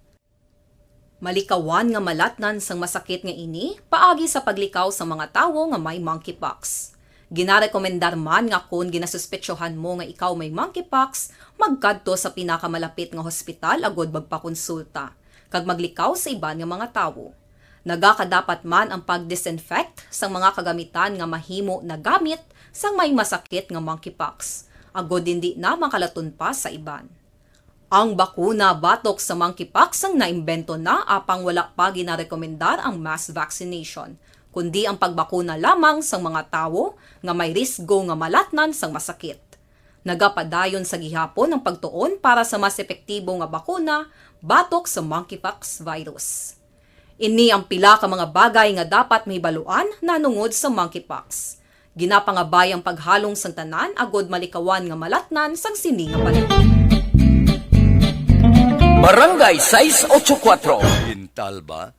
S14: Malikawan nga malatnan sang masakit nga ini paagi sa paglikaw sa mga tawo nga may monkeypox. Ginarekomendar man nga kung ginasuspetsyohan mo nga ikaw may monkeypox, magkadto sa pinakamalapit nga hospital agod magpakonsulta, kag maglikaw sa iban nga mga tawo. Nagakadapat man ang pag-disinfect sang mga kagamitan nga mahimo na gamit sang may masakit nga monkeypox, agod hindi na makalaton pa sa iban. Ang bakuna batok sa monkeypox ang naimbento na apang wala pa ginarekomendar ang mass vaccination, kundi ang pagbakuna lamang sa mga tawo nga may risgo nga malatnan sang masakit. Nagapadayon sa gihapon ang pagtuon para sa mas epektibo nga bakuna batok sa monkeypox virus. Ini ang pila ka mga bagay nga dapat mahibaluan nanungod sa monkeypox. Ginapangabay ang paghalong sang tanan agod malikawan nga malatnan sang sini nga panahon.
S3: Barangay 684.
S1: Pintal ba?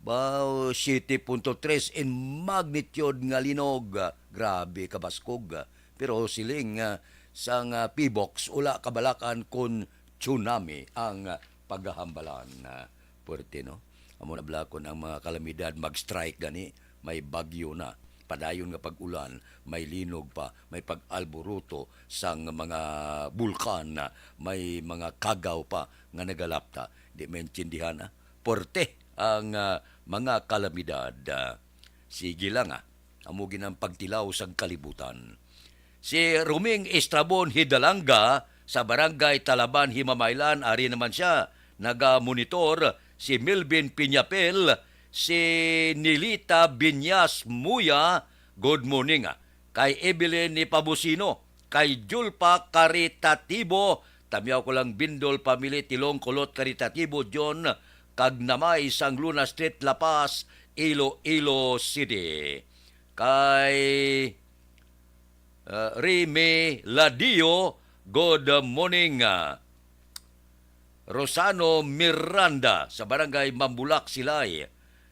S1: Bao 7.3 in magnitude nga linog. Grabe kabaskog. Pero siling sang P-box ula kabalakan kun tsunami ang paghahambalan. Puerte no? Amo na blakon ang mga kalamidad mag-strike gani, may bagyo na. Padayon nga pag-ulan, may linog pa, may pag-alboruto sang mga bulkan na, may mga kagaw pa nga nagalapta. Di maintindihan na. Porte ang mga kalamidad. Sige lang amugin ang pagtilaw sang kalibutan. Si Ruming Estrabon Hidalanga sa Barangay Talaban, Himamaylan, ari naman siya, naga-monitor si Melvin Piñapel, si Nilita Binyas Muya, good morning kay Evelyn ni Pabusino, kay Julpa Caritatibo, tamyaw ko lang Bindol Pamili Tilong Kulot Caritatibo John, kag namay sang Luna Street La Paz, Iloilo City. kay Rime Ladio, good morning. Rosano Miranda sa barangay Mambulak, Silay.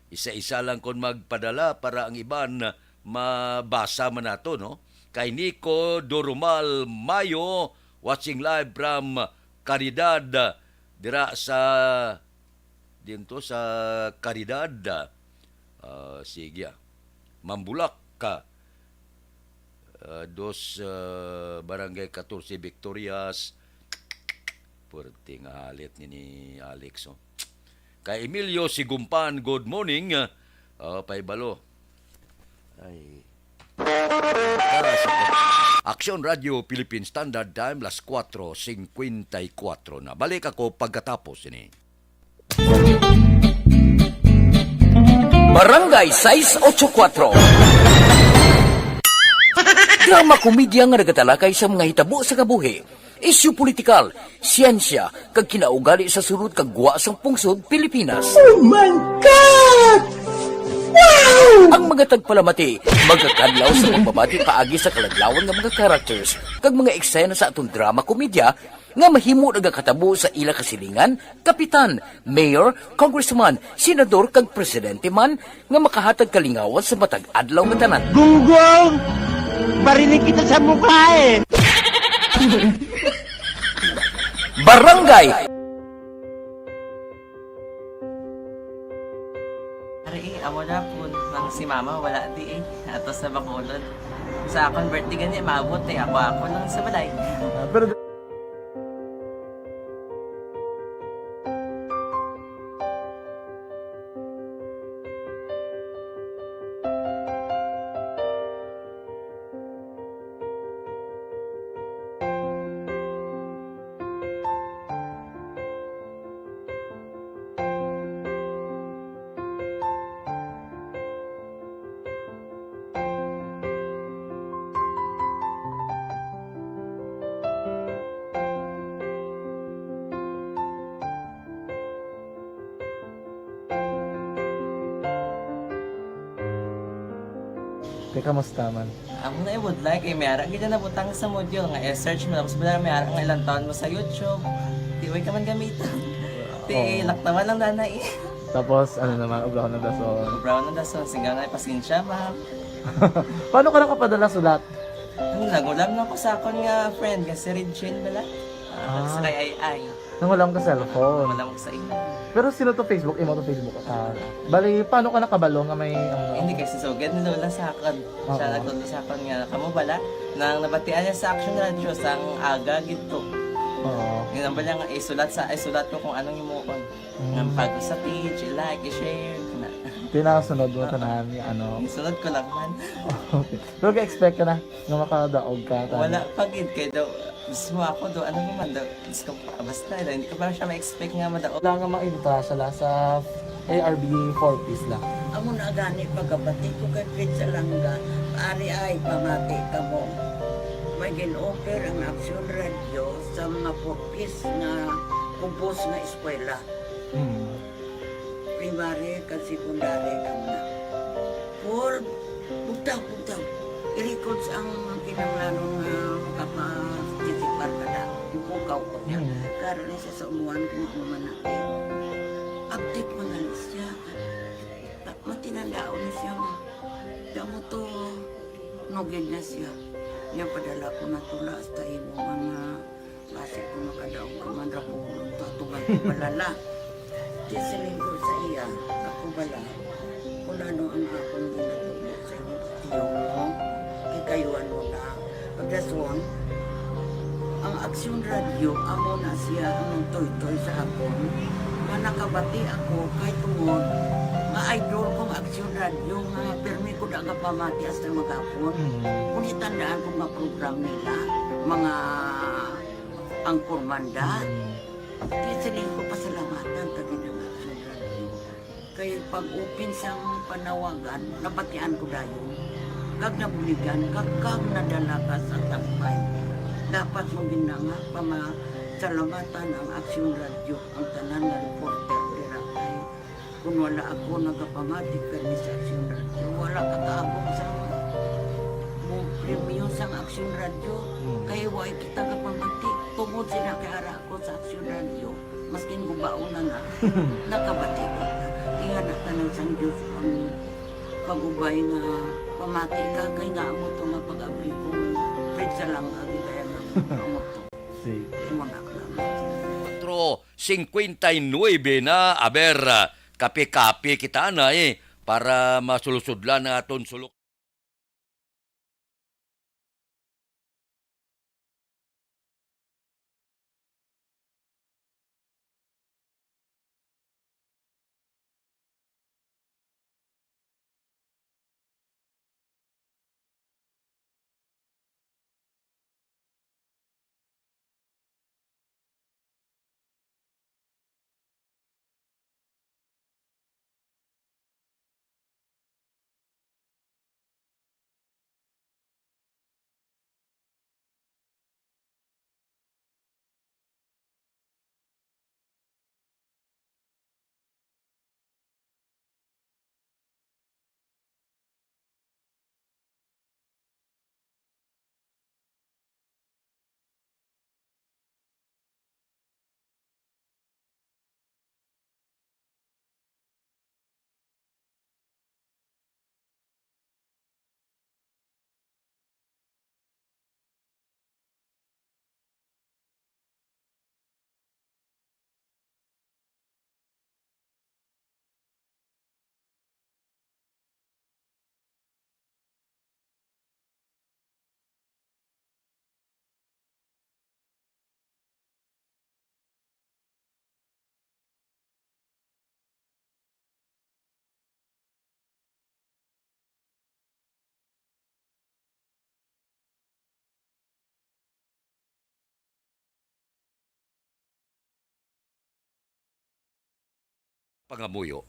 S1: Isa-isa lang kon magpadala para ang iban mabasa man nato, no? Kay Nico Dorumal Mayo, watching live from Caridad, dira sa dinto sa Caridad. Sige. Mambulak ka. Barangay 14 Victorias. Purti nga halit ni Alex. Oh. Kay Emilio Sigumpan, good morning. Paibalo. Ay. Aksyon Radio Philippine Standard Time, las 4:54 na. Balik ako pagkatapos ini.
S3: Barangay 684. Drama komedya nga nagatalakay sa mga hitabo sa kabuhi, isyu politikal, siyensya, kag kinaugali sa surut kag guwasang pungsod Pilipinas.
S4: Oh my God! Wow!
S3: Ang mga tagpalamati, magkakadlaw sa pagbabati paagi sa kalaglawan ng mga characters, kag mga eksena sa atong drama komedya, nga mahimo nagakatabo sa ila kasilingan, kapitan, mayor, congressman, senador, kag presidente man, nga makahatag kalingawan sa matag adlaw nga tanan.
S4: Gunggong! Barinig kita sa mukha eh!
S3: Barangay!
S5: Ari, amo na po. Nang si mama, wala di eh. Ato sa Bacolod. Sa akong birthday ganyan, maabot eh. Ako lang sa balay.
S6: Pero kamusta man?
S5: Ako na would like eh, may ara ganyan na butang sa module nga search mo tapos bala may ara nga ilang taon mo sa YouTube. Di way ka man gamitan. Di laktawan lang dana eh.
S6: Tapos, ano naman, ublaw ng dason.
S5: Brown na dason, singaw na pasensya ma'am.
S6: Paano ka nakapadala sulat?
S5: Nagulam na ko sa akon nga friend, kasi Regine bala. Sa kay ay.
S6: Nang wala ka cellphone.
S5: Wala mo sa ina.
S6: Pero sino to Facebook? Imo to Facebook. Bali, paano ka nakabalo nga may...
S5: Hindi kasi so good nila sa akin. Siya nagtulo sa akin nga, kamo bala, nang nabatian niya sa Action Radio sang aga gito.
S6: Oo.
S5: Yung bala nga, isulat ko kung anong imukon. Ng pag sa page, i-like, i-share.
S6: Tinasunod mo tanahan ni ano.
S5: Isunod ko lang man.
S6: Okay. Pero ka-expect ka na nga makadaog ka.
S5: Wala pagid kay daw. Gusto mo ako do ano naman daw. Gusto ko basta hindi ko pa siya ma-expect nga madaog.
S6: Wala nga maibita sila sa ARB 4-piece lang.
S7: Amo na gani pagkabati ko kay Pizza Langga. Ari ay pamati ka mo. May gin-offer ang Action Radio sa mga 4-piece na compose na eskwela. Primary kag secondary kam na. For bugtaw. I-record sa ang kinanglanon nga makapatitikbar ka na. Yung pukaw ko niya. Karoon siya sa umuan kung umanaki. Update mo na siya. Matinandaon na siya. Damo to nugid na siya. Yan padala ko na tula hasta imo mga base ko makadaog ka man ra po. Tatugan ko balala. Di sa lingkod sa iya. Ako bala. Kung ano ang akong ginatulog sa iyo. Tiyo mo. Kayuan mo na. Pagdason, ang Action Radio, amo na siya ang toy-toy sa akon. Manakabati ako kay tungod. Ma-idol kong Action Radio nga permi ko na pamati hasta magapon. Kung itandaan ko nga program nila, mga angkor manda. Kisiling ko pasalamatan tagin ng Action Radio. Kaya pag-upin siyang panawagan, nabatian ko dayon. Kag nabuligan, kag nadala ka sa takpay. Dapat mong ginanga pamasalamatan ang Action Radio, ang tanan na reporter dirakay. Kung wala ako nagapamatik ka ni sa Action Radio, wala ka kaabong sa mo premyo sa Action Radio. Kaya why kita kapamati. Tungod sila kay ara ko sa Action Radio. Maskin gubaon na nga. Nakabati ko na. Ihanap na ng San Diyos ang pagubay nga pamati ka. Kaya nga mo ito nga pag-abri ko. Pwede sa lang agitayan ng mo ito. Imunak lang.
S1: 4:59 na, aber, kape-kape kita na para masulusudlan na aton sulok. Pangamuyo.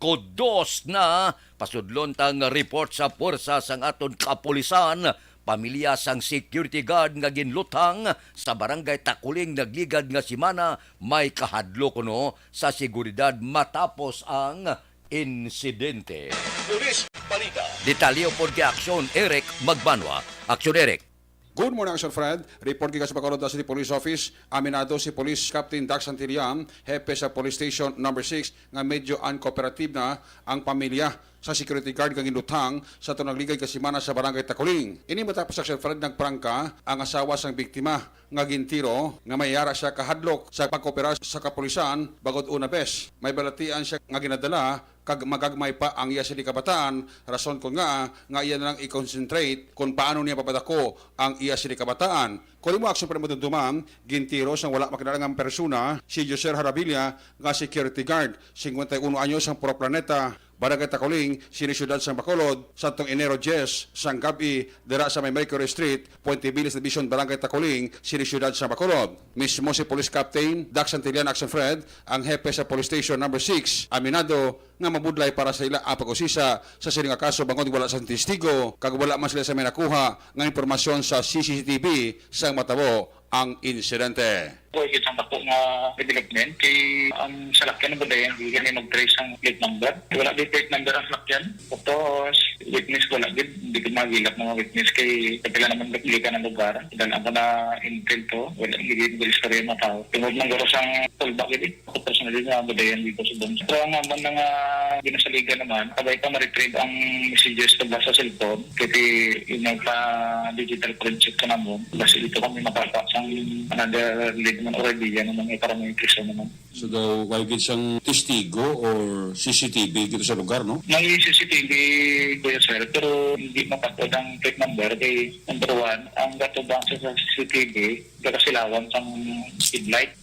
S1: Kodos na pasudlon tang report sa puwersa sang aton kapulisan, pamilya sang security guard nga ginlutang sa barangay Takuling nagligad nga simana may kahadlo kuno sa seguridad matapos ang insidente.
S8: Pulis Balita.
S1: Detalyo pod kay Aksyon Eric Magbanwa. Aksyon Eric.
S15: Good morning, Action Fred. Report kay sa Bacolod City Police Office. Aminado si Police Captain Dax Santillán, hepe sa Police Station No. 6, nga medyo uncooperative na ang pamilya sa security guard kang inutang sa tunagligay kasimana sa barangay Takuling. Ini matapos Action Fred nagprangka ang asawa sang biktima nga gintiro nga mayara siya kahadlok sa pagkoopera sa kapulisan bagod una bes. May balatian siya nga ginadala kag magagmay pa ang iya sila kabataan, rason ko nga iya na lang i-concentrate kung paano niya papadako ang iya sila kabataan. Kung mo aksyon pa naman dumam, gintiro sang wala makilalang persona, si Jose Harabilla, nga security guard, 51 anyos ang Pro Planeta, Barangay Tacoling, Sinisyudad San Bacolod, Santong Enero 10, Sang Gabi, dira sa may Mercury Street, Puente Bilis Division, Barangay Tacoling, Sinisyudad San Bacolod. Mismo si Police Captain Dax Santillan Action Fred, ang hepe sa Police Station number 6, aminado nga mabudlay para sa ila ang pag-usisa sa sining kaso bangod wala sa testigo, kag wala man sila sa may nakuha nga impormasyon sa CCTV sang matabo ang insidente.
S16: Kung isang bako nga development, kay ang salakyan na badayan, hindi ganyan mag-trace ang plate number. Wala din plate number ang salakyan. Tapos, witness ko lang din, hindi ko magilap ng witness kay kapila naman naglikan ng lugar. Dahil ako na intel to, wala hindi ko istorya ng tao. Tungod ng garo sang tolbak din, ako personally nga badayan dito sa doon. Pero nga man nga ginasaligan naman, kabay ka ma-retrieve ang messages ko sa cellphone, kasi yung pa-digital forensic ka naman, kasi dito kami makaka sang another lead naman already, yan naman ay parang may kriso naman.
S15: So daw, why gid siyang testigo or CCTV dito sa lugar, no?
S16: May CCTV, Kuya Sir, pero hindi makatod ang plate number. Kay number 1, ang gatubang sa CCTV, kakasilawan sa speed light.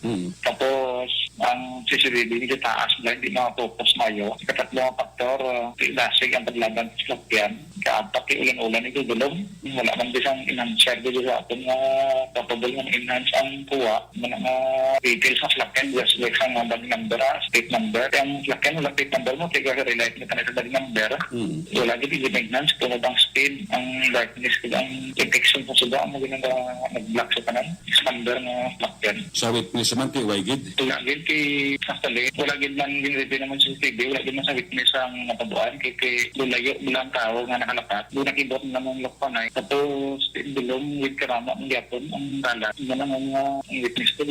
S16: Tapos, ang CCTV, hindi taas blind, hindi makapokus mayo. Katatlo ang faktor, lasig ang paglaban sa slapyan. Kaapak ulan-ulan ito dulong. Wala man din siyang enhancer dito sa atin na capable ng enhance ang kuha. Mga details ng slapyan, just like sa mga bag number, state number. Ang slapyan, wala state number mo, kaya relate mo sa bag number. Wala din i-enhance, tunod ang speed, ang lightness, ang detection po sa doon, mga nag-block sa kanan. Number ng slapyan.
S15: Sa witness naman, why gid?
S16: Wala gid kay sakali, wala gid man ginredy naman sa TV, wala gid man sa witness ang natabuan kay lulayo bilang tao nga nakalapat. Doon nakibot naman lokpanay. Tapos bilong with karama ng gyapon ang dala. Nga naman ang witness ko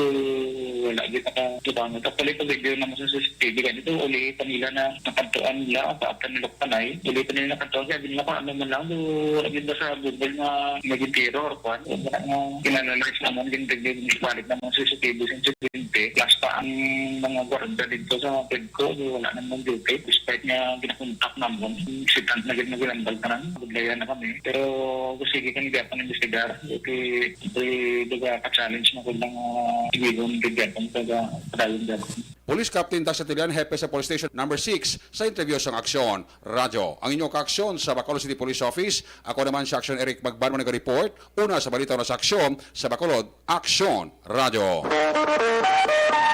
S16: wala gid nakatubang. Tapos pala ito video naman sa TV ganito uli panila na nakantuan nila paatan ng lokpanay. Uli panila nakantuan kaya binila pa ano man lang wala gid sa Google nga naging terror kwan. Wala nga kinanalize naman ginredy balik naman sa CCTV sensitivity. Plus pa ang mga guarda dito sa PEDCO, wala naman duty. Despite nga ginakontak naman, sitant na ginagulambal ka nang, budlayan na kami. Pero sige kang igapan ng investigar. Ito'y daga ka-challenge na ko lang igigong bigyapan padayon dyan.
S15: Police Captain Dax Santillan, hepe sa Police Station number 6 sa interview sa Aksyon Radyo. Ang inyong kaaksyon sa Bacolod City Police Office. Ako naman si Aksyon Eric Magbanmo nag-report. Una sa balita na sa Aksyon sa Bacolod, Aksyon Radyo.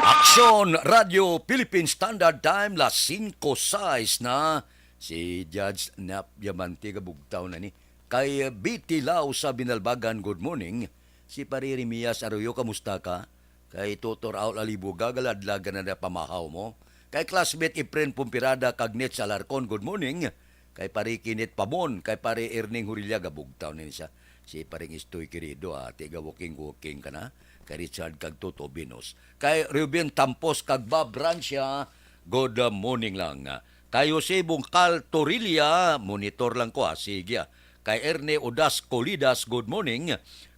S1: Aksyon Radio Philippine Standard Time las 5:06 na si Judge Nap Diamante kabugtaw na ni kay Bitilaw sa Binalbagan. Good morning. Si Pariri Mias Arroyo, kamusta ka? Kay Tutor Aul Alibo gagaladlagan na pamahaw mo. Kay classmate Efren Pumpirada Kagnet sa Larcon, good morning. Kay Pari Kinit Pamon, kay Pari Erning Hurilla gabugtaw na siya. Si Paring Istoy Querido, tiga walking ka na. Kay Richard kag Toto Binos. Kay Ruben Tampos kag Bob Rancia, good morning lang. Kay Jose Bungkal Torilla, monitor lang ko sige. Kay Erne Odas Colidas, good morning.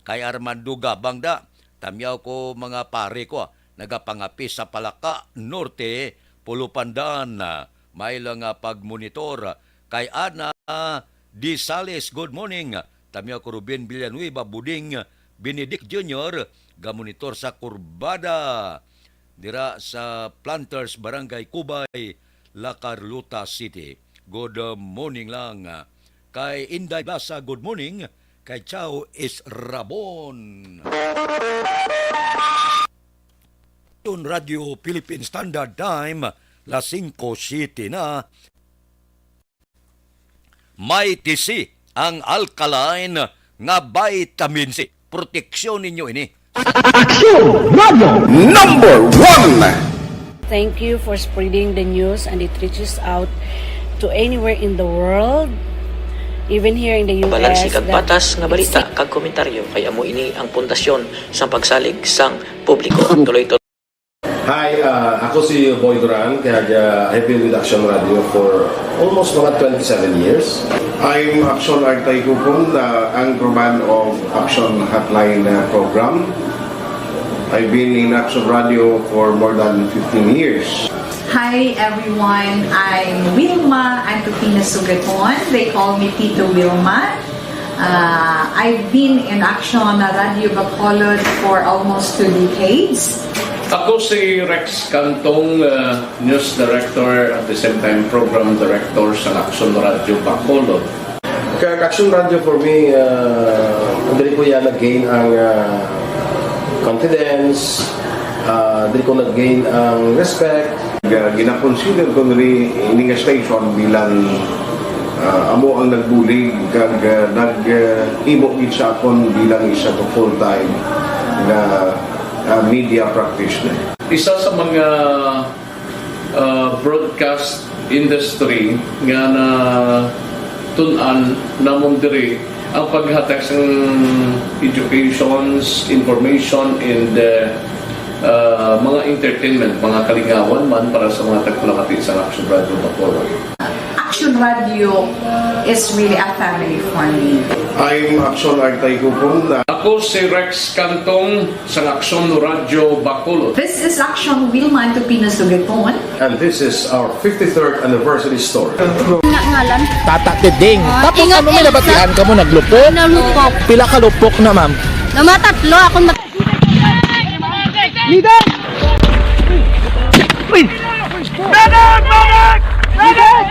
S1: Kay Armando Gabangda, tamyaw ko mga pare ko, nagapangapi sa Palaka Norte, Pulupandaan, may lang pagmonitor. Kay Ana Di Sales, good morning. Tamyaw ko Ruben Villanueva Buding, Benedict Jr., gamonitor sa Curbada, dira sa Planters, Barangay Cubay, La Carlota City. Good morning lang. Kay Inday Basa, good morning. Kay Chao Israbon. Tun Radio Philippine Standard Time, las 5:07 na. May TC ang alkaline nga vitamin C. Proteksyon ninyo ini.
S17: Aksyon Radio number 1.
S18: Thank you for spreading the news and it reaches out to anywhere in the world. Even here in the US.
S19: Balansi kag patas nga balita kag komentaryo kay amo ini ang pundasyon sa pagsalig sang publiko. Tuloy-tuloy.
S20: Hi, ako si Boy Duran, kaya I've been with Action Radio for almost mga 27 years. I'm Action Artay Kupon, anchorman of Action Hotline program. I've been in Action Radio for more than 15 years.
S21: Hi everyone, I'm Wilma Antopina Sugaton. They call me Tito Wilma. I've been in Action Radio Bacolod for almost 2 decades.
S22: Ako si Rex Cantong, News Director at the same time Program Director sa Action Radio Bacolod.
S20: Kaya Action Radio for me, dali ko yan nag-gain ang confidence, dali ko nag-gain ang respect. Gina-consider ko rin ining station bilang amo ang nagbulig kag nag-imo gid sa akon bilang isa to full-time na media practitioner.
S22: Isa sa mga broadcast industry nga na tun-an namon diri ang paghatag sa educations, information, and mga entertainment, mga kalingawan man para sa mga tagpulakati sa Action Radio Bacolod.
S21: Action Radio is really a family for me.
S20: I'm Action Artay Kupon.
S22: Ako si Rex Cantong sa Action Radio Bacolod.
S21: This is Action Wilma Antopina Sugaton.
S20: And this is our 53rd anniversary story.
S18: Ngalan?
S6: Tata Tiding. Tapos ano may nabatian ka mo, naglupok?
S18: Nalupok.
S6: Pila ka lupok na, ma'am?
S18: Namatatlo ako na...
S4: Leader! Uy! Medic! Medic! Medic!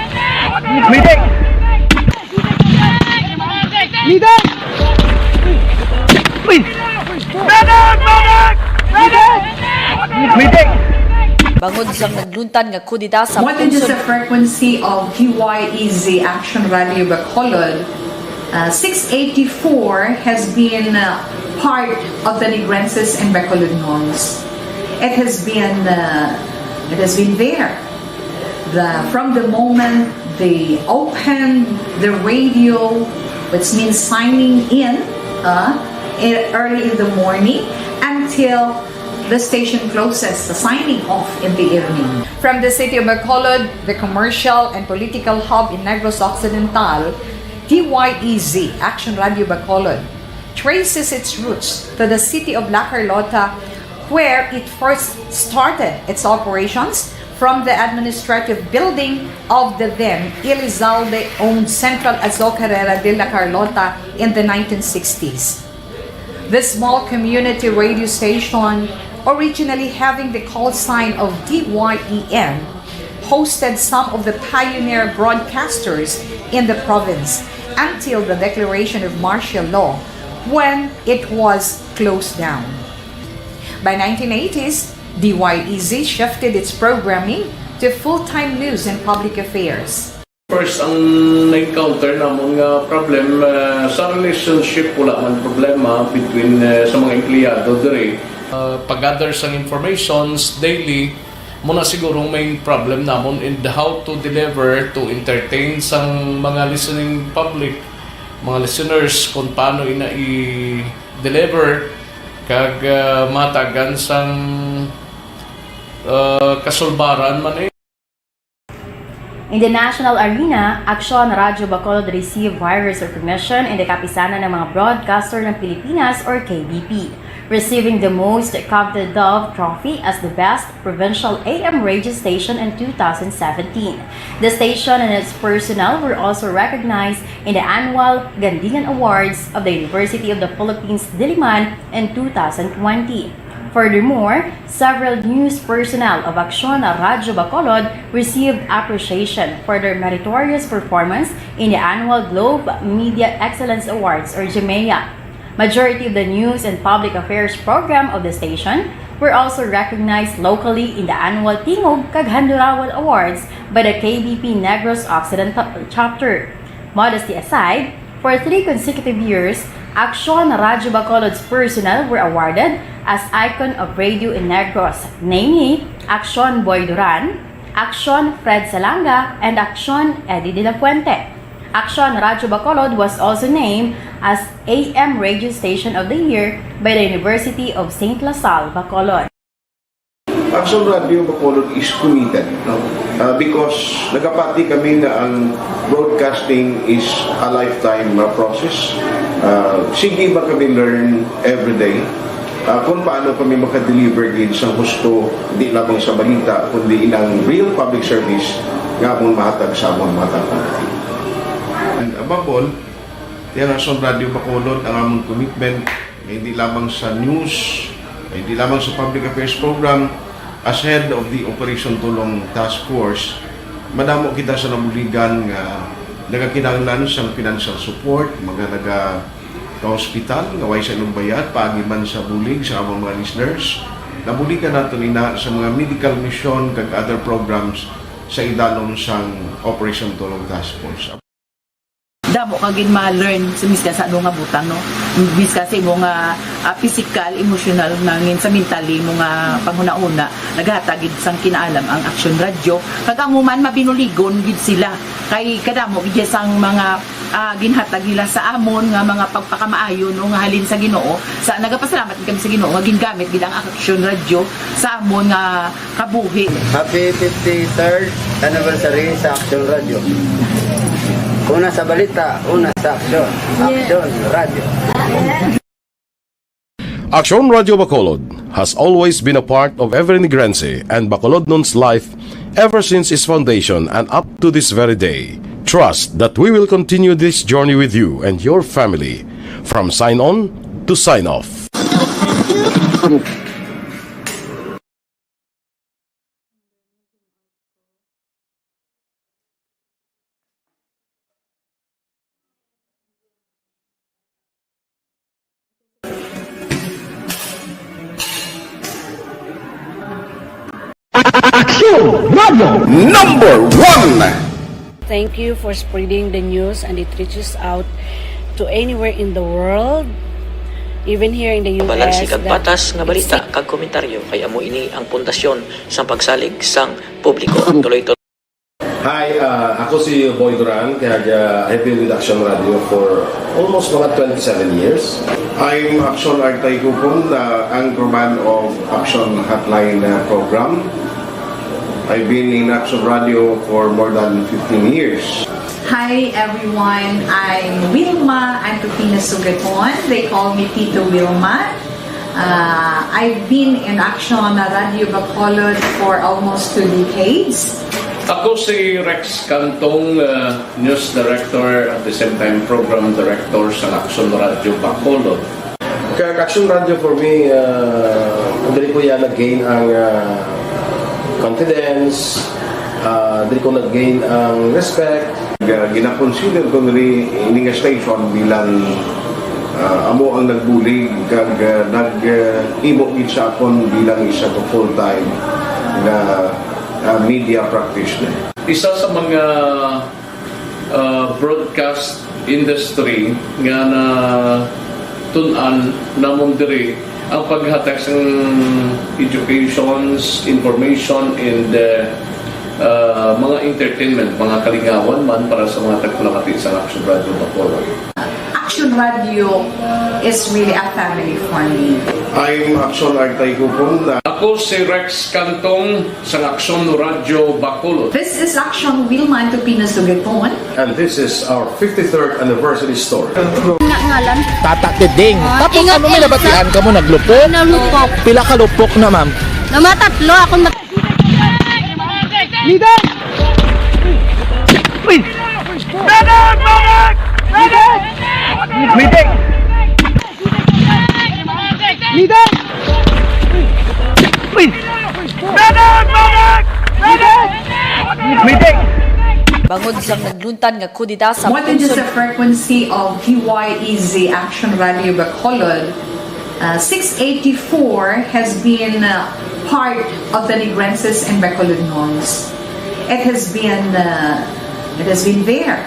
S4: Medic! Leader! Uy! Medic! Medic! Medic! Medic!
S23: Bangod siyang nagluntad nga kudita sa
S21: What is the frequency of DYEZ Action Radio Bacolod? 684 has been part of the Negrenses and Bacolodnons. It has been there. From the moment they opened the radio, which means signing in early in the morning, until the station closes, the signing off in the evening.
S9: From the city of Bacolod, the commercial and political hub in Negros Occidental, DYEZ, Action Radio Bacolod, traces its roots to the city of La Carlota, where it first started its operations from the administrative building of the then Elizalde-owned Central Azocarrera de La Carlota in the 1960s. This small community radio station, originally having the call sign of DYEN, hosted some of the pioneer broadcasters in the province until the declaration of martial law, when it was closed down. By 1980s, DYEZ shifted its programming to full-time news and public affairs.
S22: First, ang na-encounter namon nga problem sa relationship, wala man problema between sa mga empleyado diri. Pag-gather sang informations daily, muna siguro may problem namon in how to deliver, to entertain sang mga listening public, mga listeners, kung paano i-deliver kag matagan sang kasulbaran man eh.
S24: In the national arena, Action Radio Bacolod received various recognition in the kapisanan ng mga broadcaster ng Pilipinas or KBP, receiving the most coveted Dove Trophy as the best provincial AM radio station in 2017. The station and its personnel were also recognized in the annual Gandingan Awards of the University of the Philippines, Diliman in 2020. Furthermore, several news personnel of Action Radio Bacolod received appreciation for their meritorious performance in the annual Globe Media Excellence Awards or GMEA. Majority of the news and public affairs program of the station were also recognized locally in the annual Tingog kag Handurawan Awards by the KBP Negros Occidental Chapter. Modesty aside, for 3 consecutive years, Action Radio Bacolod's personnel were awarded as Icon of Radio in Negros, namely Action Boy Duran, Action Fred Salanga, and Action Eddie De La Fuente. Action Radio Bacolod was also named as AM Radio Station of the Year by the University of St. La Salle, Bacolod.
S8: Action Radio Bacolod is committed, no? Because nagapati kami na ang broadcasting is a lifetime process. Sige ba kami learn every day?
S20: kung paano kami makadeliver din sa husto, hindi lamang sa balita, kundi ilang real public service nga mong mahatag sa among mga tapat. And above all, yan ang Radio Bacolod ang among commitment, hindi lamang sa news, hindi lamang sa public affairs program. As head of the Operation Tulong Task Force, madamo kita sa nabuligan nga nagakinahanglan sa financial support, mga naga-hospital, nga way sa inyong bayad, paagiman sa bulig sa among mga listeners. Nabuligan nato nina sa mga medical mission kag other programs sa idalom sang Operation Tulong Task Force.
S2: Damo kagin ma-learn sa miskan sa ano nga butang, no? Miskan sa imo nga physical, emotional, nangin sa mentally mo nga panghuna-una, naghatag gid sang kinaalam ang Action Radio. Kagamo man mabinuligon gid sila. Kay kadamo gid sang mga ginhatag nila sa amon nga mga pagpakamaayo no nga halin sa Ginoo. Sa nagapasalamat kami sa Ginoo nga gingamit gid ang Action Radio sa amon nga kabuhi.
S10: Happy 53rd anniversary sa Action Radio. Una sa balita, una sa aksyon. Action Radio.
S11: Action Radio Bacolod has always been a part of every Negrense and Bacolodnon's life ever since its foundation and up to this very day. Trust that we will continue this journey with you and your family from sign on to sign off.
S17: Action Radio number 1.
S18: Thank you for spreading the news and it reaches out to anywhere in the world, even here in the US.
S19: Balansi kag batas nga balita kag komentaryo kay amo ini ang pundasyon sa pagsalig sang publiko. Tuloy-tuloy.
S20: Hi, ako si Boy Duran, kaya I've been with Action Radio for almost mga 27 years. I'm Action Artay Kupon, anchorman of Action Hotline program. I've been in Action Radio for more than 15 years.
S21: Hi everyone, I'm Wilma Antopina Sugaton. They call me Tito Wilma. I've been in Action Radio Bacolod for almost 2 decades.
S22: Ako si Rex Cantong, News Director at the same time Program Director sa Action Radio Bacolod.
S20: Kaya Action Radio for me, dali ko yan nag-gain ang confidence, dali ko nag-gain ang respect. Gina-consider ko nili ini nga station bilang amo ang nagbulig kag nag-imo gid sa akon bilang isa ka full-time na media practitioner.
S22: Isa sa mga broadcast industry nga na tun-an namon diri ang paghatag sa educations, information, and mga entertainment, mga kalingawan man para sa mga tagpulakati sa Action Radio Bacolod.
S21: Action Radio is really a family for me.
S20: I'm Action Artay Kupon.
S22: Ako si Rex Cantong sa Action Radio Bacolod.
S21: This is Action Wilma Antopina Sugaton.
S20: And this is our 53rd anniversary story.
S6: Ngalan? Tata Tiding. Tapos ano may nabatian ka mo? Naglupok?
S18: Nalupok.
S6: Pila ka lupok na, ma'am?
S18: Namatatlo ako
S6: Leader! Uy! Medic! Medic! Medic! Medic! Leader! Uy! Medic! Medic! Medic! Medic!
S23: Bangod sang nagluntan nga kudita sa
S21: More than just the frequency of DYEZ Action Radio Bacolod, 684 has been part of the Negrenses and Bacolodnons. It has been there.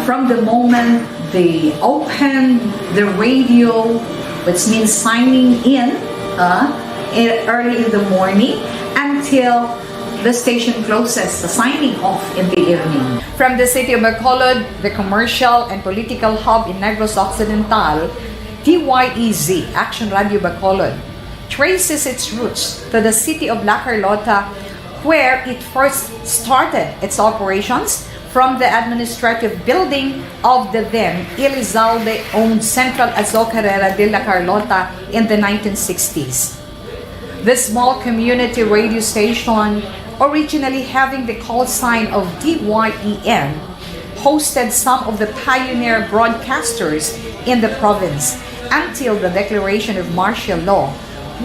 S21: From the moment they opened the radio, which means signing in early in the morning, until the station closes, the signing off in the evening.
S9: From the city of Bacolod, the commercial and political hub in Negros Occidental, DYEZ, Action Radio Bacolod, traces its roots to the city of La Carlota, where it first started its operations
S21: from the administrative building of the then Elizalde-owned Central Azocarrera de la Carlota in the 1960s. The small community radio station, originally having the call sign of DYEN, hosted some of the pioneer broadcasters in the province until the declaration of martial law,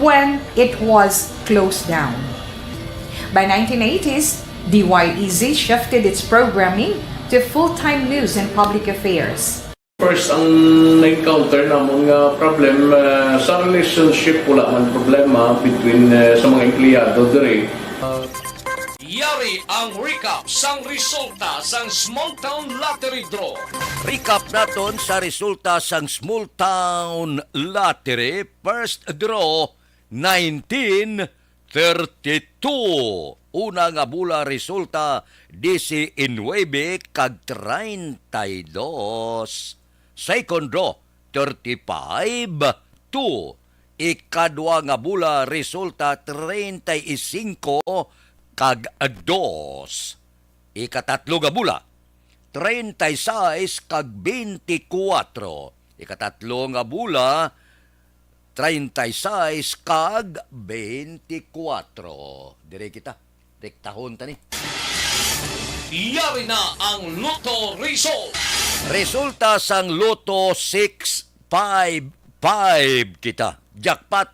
S21: when it was closed down. By 1980s, DYEZ shifted its programming to full-time news and public affairs.
S22: First, ang na-encounter namong problem sa relationship, wala man problema between sa mga empleyado dire.
S1: Yari ang recap sang resulta sang Small Town Lottery Draw. Recap naton sa resulta sang Small Town Lottery First Draw 1932. Una nga bula resulta 19 kag 32. Second draw 35-2. Ikadwa nga bula resulta 35 kag 2. Ikatatlo nga bula 36 kag 24. Ikatatlo nga bula 36 kag 24. Dire kita. Rektahon tani. Iyari na ang Lotto result. Resulta sang Lotto 655 kita. Jackpot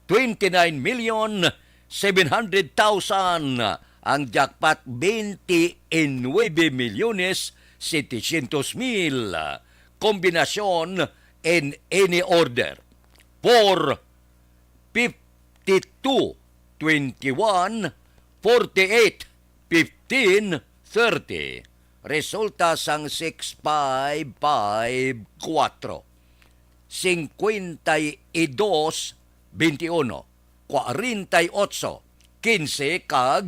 S1: 29,700,000. Ang jackpot 29,700,000. Kombinasyon in any order. 4, 52, 21, 48, 15, 30. Resulta sang 655-4. 52, 21, 48, 15 kag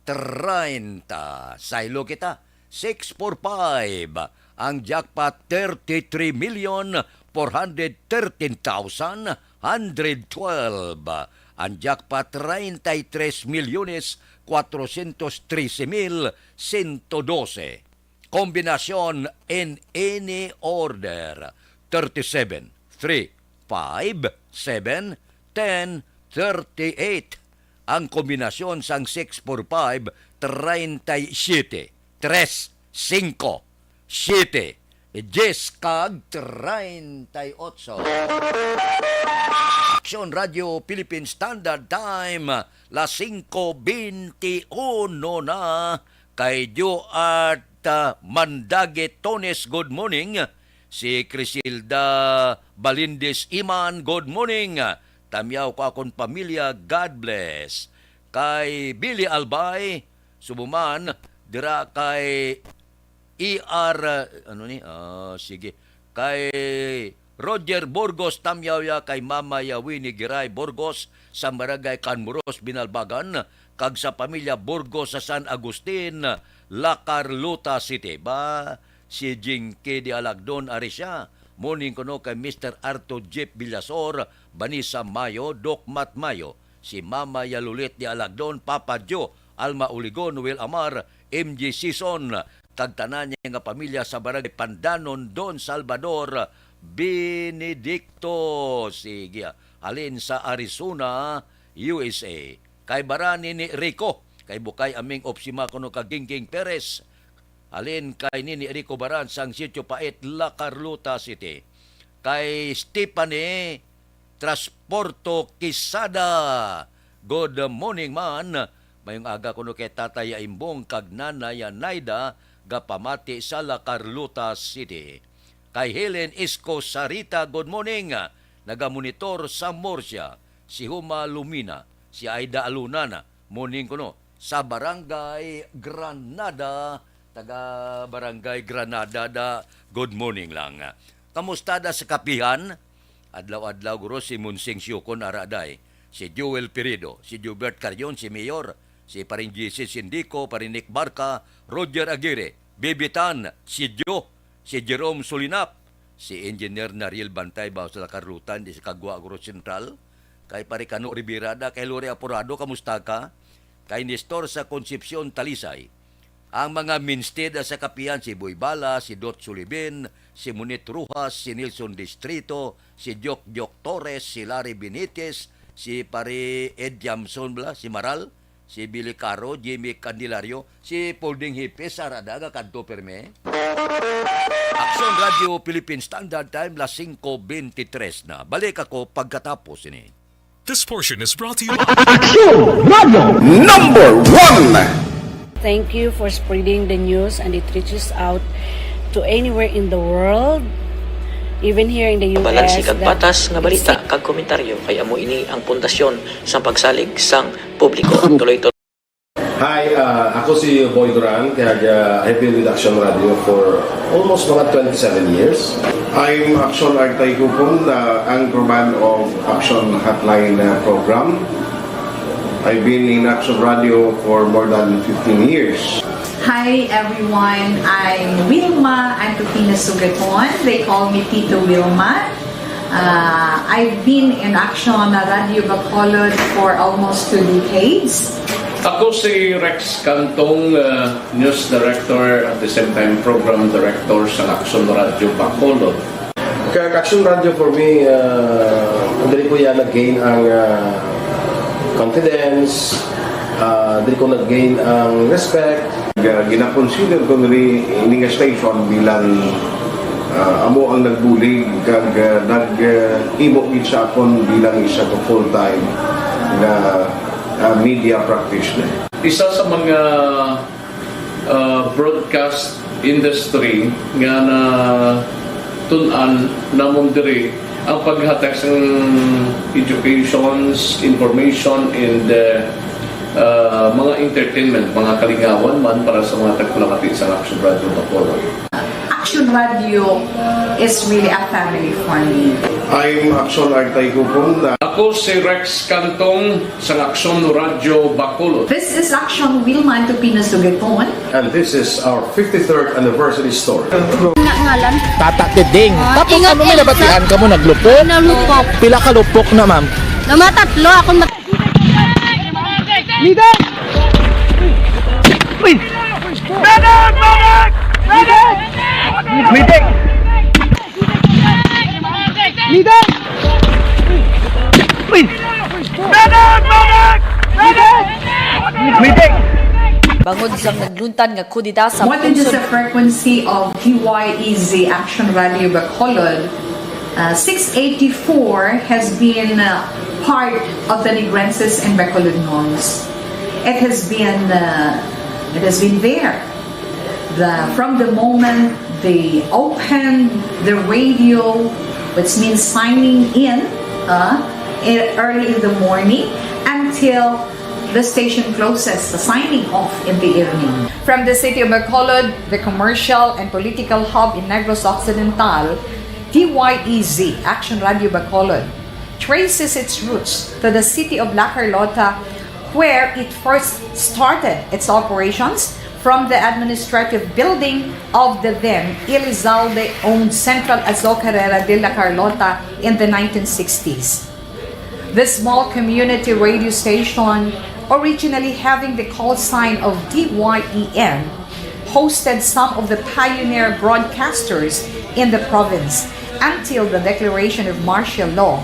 S1: 30. Saylo kita. 645. Ang jackpot 33,413,112. Ang jackpot 33,413,112. Kombinasyon in any order. 37, 3, 5, 7, 10, 38. Ang kombinasyon sang 645, 37, 3, 5, 7, 10 kag 38. Action Radio Philippine Standard Time, las 5:21 na. Kay Dio at Mandage Tones, good morning. Si Crisilda Balindis Iman, good morning. Tamyaw ko akong pamilya, God bless. Kay Billy Albay, sumuman, dira kay sige. Kay Roger Burgos, tamyaw kay Mama Yawini Giray Burgos, sa Barangay Canmuros, Binalbagan, kag sa pamilya Burgos sa San Agustin, La Carlota City. Ba, si Jinky de Alagdon Arisha, morning ko no kay Mr. Arto Jeep Villasor, Banisa Mayo, Doc Mat Mayo, si Mama Yalulit de Alagdon, Papa Joe, Alma Uligon, Will Amar, MG Season, tagtanan niya nga pamilya sa Barangay Pandanon, Don Salvador, Benedicto, sige, alin sa Arizona, USA. Kay Barani ni Rico, kay Bukay aming opsima kuno ka Gingging Perez, alin kay Nini Rico Baran sang Sitio Pait, La Carlota City. Kay Stephanie Transporto Quisada, good morning man. Mayong aga kuno kay Tatay Imbong kag Nanay Naida, gapamati sa La Carlota City. Kay Helen Isco Sarita, good morning. Nagamonitor sa Murcia, si Huma Lumina, si Aida Alunana, morning kuno sa Barangay Granada, taga Barangay Granada da, good morning lang. Kamusta da sa kapihan? Adlaw-adlaw guro si Munsing Syukon Araday, si Joel Pirido, si Jubert Carrion, si Mayor, si paring GC Sindico, paring Nick Barca, Roger Aguirre, Bibitan, si Joe, si Jerome Solinap, si Engineer Nariel Bantay, bawa sa Carlutan, di si Kagwa Agro Central, kay Paricano Ribirada, kay Lore Apurado, kamusta ka? Kay Nestor sa Concepcion Talisay, ang mga minstead sa kapihan si Boy Bala, si Dot Sulibin, si Munit Rujas, si Nelson Distrito, si Diok Torres, si Larry Benitez, si Pare Ed Jamson, si Maral, si Billy Caro, Jimmy Candelario, si Polding Hipes, Aradaga, Kanto Perme. Action Radio Philippine Standard Time, las 5:23 na. Balik ako pagkatapos ini.
S3: This portion is brought to you
S17: Action Radio number 1.
S18: Thank you for spreading the news and it reaches out to anywhere in the world, even here in the US.
S19: Balansi kag patas nga balita kag komentaryo kay amo ini ang pundasyon sa pagsalig sang publiko. Tuloy-tuloy.
S11: Hi, ako si Boy Duran, kaya I've been with Action Radio for almost mga 27 years.
S8: I'm Action Artay Kupon, anchorman of Action Hotline program. I've been in Action Radio for more than 15 years.
S21: Hi everyone, I'm Wilma Antofina Sugaton. They call me Tito Wilma. I've been in Action Radio Bacolod for almost 2 decades.
S22: Ako si Rex Cantong, News Director at the same time Program Director sa Action Radio Bacolod.
S11: Kaya Action Radio for me, dali ko yan nag-gain ang confidence, dali ko nag-gain ang respect.
S8: Gina-consider ko rin ini nga station bilang amo ang nagbulig kag nag-imo gid sa akon bilang isa ka full-time na media practitioner.
S22: Isa sa mga broadcast industry nga na tun-an namon diri ang paghatag sa educations, information, and mga entertainment, mga kalingawan man para sa mga tagpulakati sa Action Radio Bacolod.
S21: Action Radio is really a family for me.
S8: I'm Action Artay Kupon.
S22: Ako si Rex Cantong sa Action Radio Bacolod.
S21: This is Action Wilma Antofina Sugaton.
S11: And this is our 53rd anniversary story.
S23: Ngalan?
S6: Tata Tiding. Tapos ano may nabatian ka mo naglupok?
S23: Nalupok.
S6: Pila ka lupok na ma'am?
S23: Namatatlo ako
S6: Leader! Uy! Medic! Medic! Medic! Medic! Leader! Uy! Medic! Medic! Medic! Medic!
S23: Bangod sang nagluntan nga kudita sa
S21: What is the frequency of DYEZ Action Radio Bacolod? 684 has been part of the Negrenses and Bacolodnons. It has been there. From the moment they opened the radio, which means signing in early in the morning, until the station closes, the signing off in the evening.
S9: From the city of Bacolod, the commercial and political hub in Negros Occidental, DYEZ, Action Radio Bacolod, traces its roots to the city of La Carlota, where it first started its operations from the administrative building of the then Elizalde-owned Central Azocarera de La Carlota in the 1960s. The small community radio station, originally having the call sign of DYEN, hosted some of the pioneer broadcasters in the province until the declaration of martial law,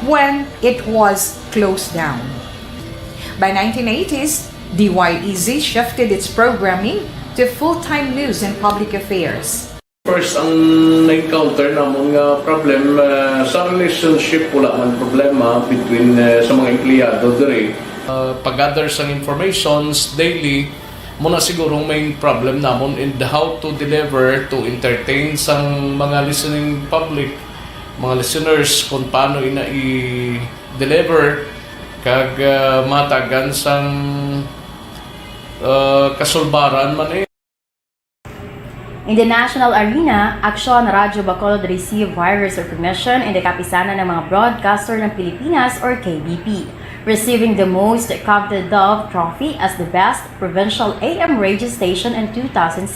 S9: when it was closed down. By 1980s, DYEZ shifted its programming to full-time news and public affairs.
S22: First, ang na-encounter namon nga problem sa relationship wala man problema between sa mga empleyado diri. Pag-gather sang informations daily, muna siguro main problem namon in how to deliver to entertain sang mga listening public, mga listeners kung paano ina i-deliver kag matagan sang kasulbaran man
S24: In the national arena, Action Radio Bacolod received virus recognition in the kapisanan ng mga broadcaster ng Pilipinas or KBP, receiving the most coveted Dove Trophy as the best provincial AM radio station in 2017.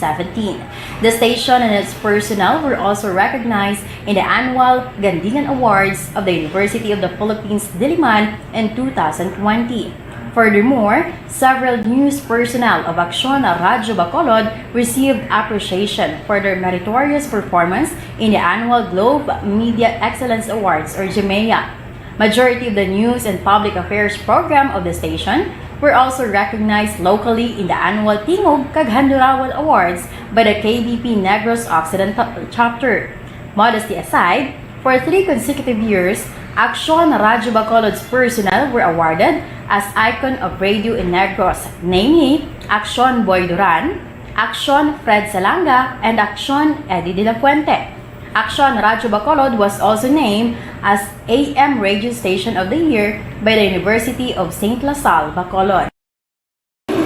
S24: The station and its personnel were also recognized in the annual Gandingan Awards of the University of the Philippines, Diliman in 2020. Furthermore, several news personnel of Aksyon Radyo Bacolod received appreciation for their meritorious performance in the annual Globe Media Excellence Awards or GMEA. Majority of the news and public affairs program of the station were also recognized locally in the annual Tingog kag Handurawal Awards by the KBP Negros Occidental Chapter. Modesty aside, for 3 consecutive years, Aksyon Radyo Bacolod's personnel were awarded as icon of radio in Negros, namely Aksyon Boy Duran, Aksyon Fred Salanga, and Aksyon Eddie De La Fuente. Aksyon Radyo Bacolod was also named as AM Radio Station of the Year by the University of St. La Salle, Bacolod.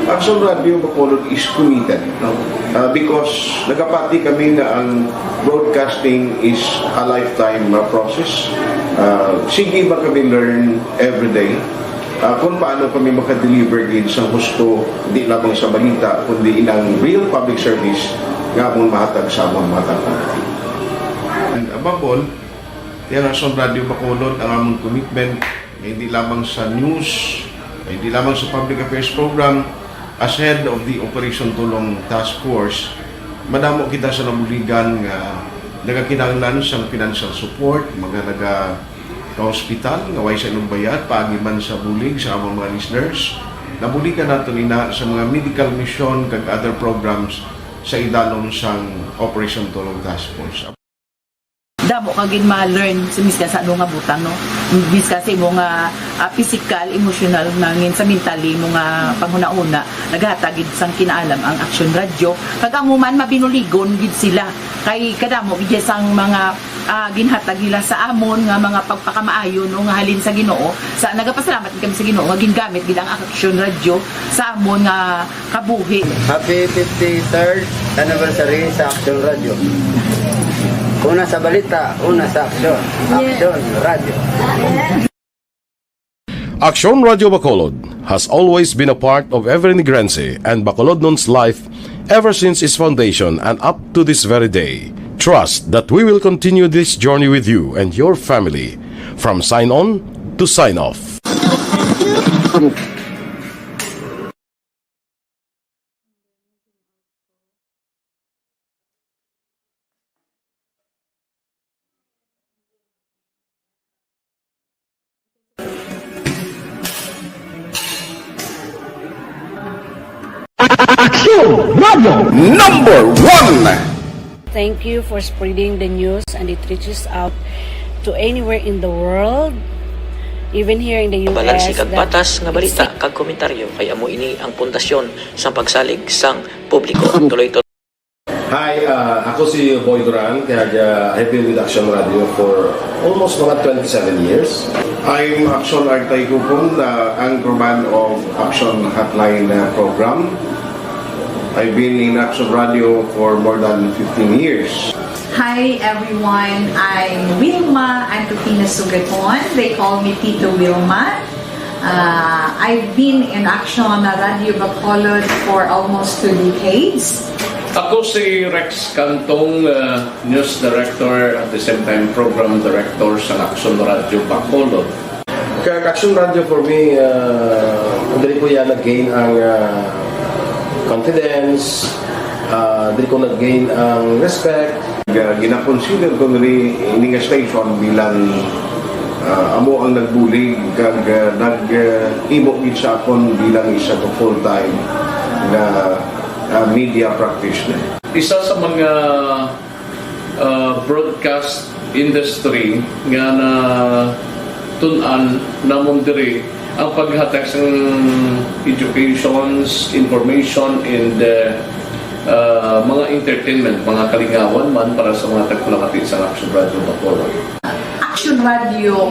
S8: Aksyon Radio Bacolod is committed, no? Because nagapati kami na ang broadcasting is a lifetime process. Sige ba kami learn every day kung paano kami makadeliver din sa gusto, hindi lamang sa balita, kundi ilang real public service nga mong mahatag sa among matang. And above all, yan ang Radio Bacolod, ang among commitment, hindi lamang sa news, hindi lamang sa public affairs program. As head of the Operation Tulong Task Force, madamo kita sa nabuligan nga nagakinahanglan sa financial support, mga naga-hospital, nga way sa inyong bayad, paagiman sa bulig sa among mga listeners. Nabuligan nato ina sa mga medical mission kag other programs sa idalom sang Operation Tulong Task Force.
S2: Damo kagid ma-learn sa miskan sa ano nga butang no bis kasi mo nga physical, emotional nangin sa mentally mo nga panghuna-una naghatag gid sang kinaalam ang Aksyon Radio kag amo man mabinuligon gid sila kay kadamo gid sang mga ginhatag nila sa amon nga mga pagpakamaayo no nga halin sa Ginoo sa nagapasalamat kami sa Ginoo nga gingamit gid ang Aksyon Radio sa amon nga kabuhi.
S10: Happy 53rd anniversary sa Aksyon Radio. Una sa balita, una sa aksyon. Aksyon Radio.
S11: Aksyon Radio Bacolod has always been a part of every Negrense and Bacolodnon's life ever since its foundation and up to this very day. Trust that we will continue this journey with you and your family from sign on to sign off.
S17: Aksyon Radio number 1.
S18: Thank you for spreading the news and it reaches out to anywhere in the world, even here in the US.
S19: Balansi kag batas nga balita kag komentaryo kay amo ini ang pundasyon sa pagsalig sang publiko. Tuloy-tuloy.
S11: Hi, ako si Boy Duran, kaya I've been with Aksyon Radio for almost mga 27 years.
S8: I'm Aksyon Artay Kupon, anchorman of Aksyon Hotline program. I've been in Aksyon Radio for more than 15 years.
S21: Hi everyone, I'm Wilma Antopina Sugaton. They call me Tito Wilma. I've been in Aksyon Radio Bacolod for almost 2 decades.
S22: Ako si Rex Cantong, News Director at the same time Program Director sa Aksyon Radio Bacolod.
S11: Kaya Aksyon Radio for me, dali ko yan nag-gain ang confidence, dali ko nag-gain ang respect.
S8: Gina-consider ko rin ini nga station bilang amo ang nagbulig kag nag-imo gid sa akon bilang isa to full-time na media practitioner.
S22: Isa sa mga broadcast industry nga na tun-an namon diri ang paghatag sa educations, information, and mga entertainment, mga kalingawan man para sa mga tagpulakati sa Aksyon Radio Bacolod.
S21: Aksyon Radio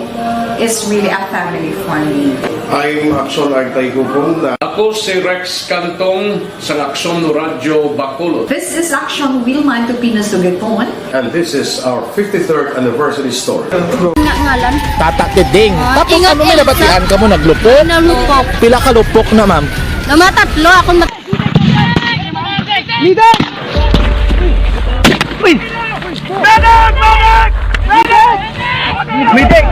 S21: is really a family for me.
S8: I'm Aksyon Artay Kupon.
S22: Ako si Rex Cantong sa Aksyon Radio Bacolod.
S21: This is Aksyon Wilma Antopina Sugaton.
S11: And this is our 53rd anniversary story.
S23: Ngalan?
S6: Tata Keding. Tapos ano may nabatian ka mo naglupok?
S23: Nalupok.
S6: Pila ka lupok na ma'am?
S23: Namatatlo ako
S6: Leader! Uy! Medic! Medic! Medic!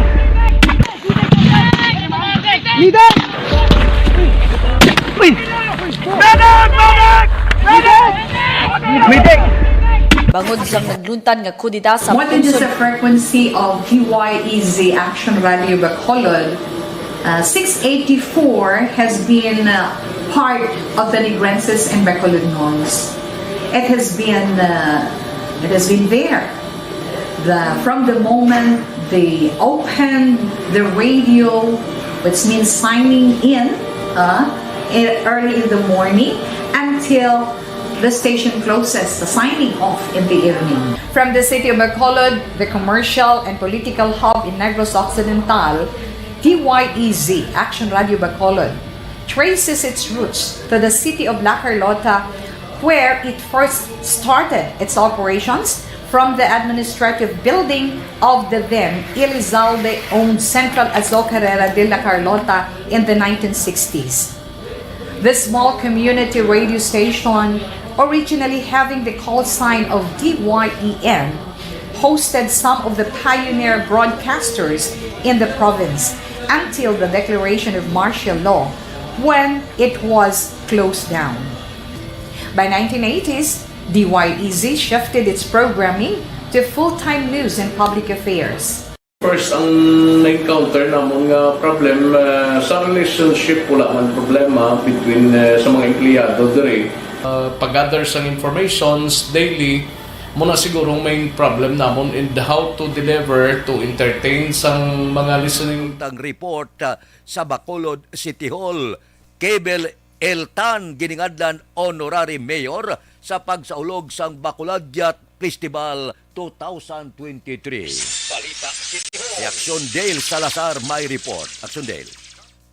S6: Medic! Leader!
S5: tungod sa nagluntan nga kudita sa
S21: What is the frequency of DYEZ Action Radio Bacolod? 684 has been part of the Negrenses and Bacolodnons. It has been there. From the moment they opened the radio, which means signing in early in the morning, until the station closes, the signing off in the evening.
S9: From the city of Bacolod, the commercial and political hub in Negros Occidental, DYEZ, Action Radio Bacolod, traces its roots to the city of La Carlota, where it first started its operations from the administrative building of the then Elizalde-owned Central Azocarera de La Carlota in the 1960s. The small community radio station, originally having the call sign of DYEN, hosted some of the pioneer broadcasters in the province until the declaration of martial law, when it was closed down. By 1980s, DYEZ shifted its programming to full-time news and public affairs.
S22: First, ang na-encounter namon nga problem sa relationship wala man problema between sa mga empleyado dire. Pag-gather sang informations daily, muna siguro main problem namon in how to deliver to entertain sang mga listening.
S1: Ang report sa Bacolod City Hall, Kebel Eltan giningadlan honorary mayor sa pagsaulog sang Bacolodiat Festival 2023. Si Action Dale Salazar may report. Action Dale.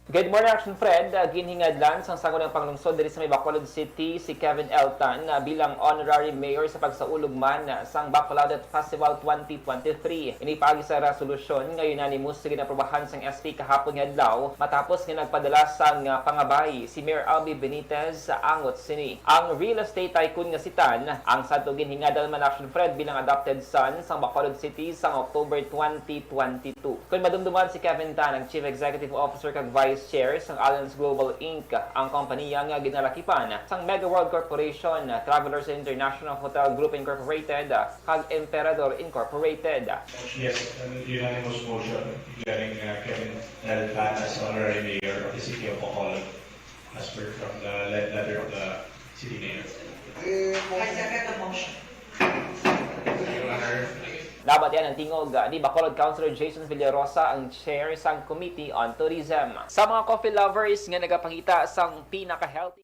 S12: Good morning, Action Fred. Ginhingadlan sang sangunang panglungsod diri sa may Bacolod City si Kevin Eltan bilang honorary mayor sa pagsaulog man sang Bacolod Festival 2023. Inipagi sa resolusyon nga unanimous sa ginaprobahan sang SP kahapon nga adlaw matapos nga nagpadala sang pangabay si Mayor Albi Benitez sa angot sini. Ang real estate tycoon nga si Tan ang sadto ginhingadlan man, Action Fred, bilang adopted son sang Bacolod City sang October 2022. Kung madumduman si Kevin Tan, ang Chief Executive Officer kag Vice Chair sang Allianz Global Inc., ang kompanya nga ginalakipan sang Mega World Corporation, Travelers International Hotel Group Incorporated, kag Emperador Incorporated.
S13: Yes, unanimous motion declaring Kevin Eltan as honorary mayor of the city of Bacolod, as per from the letter of the city mayor.
S21: I second the motion.
S13: Your Honor.
S12: Dapat yan ang tingog ni Bacolod Councilor Jason Villarosa, ang chair sang Committee on Tourism. Sa mga coffee lovers nga nagapangita sang pinaka-healthy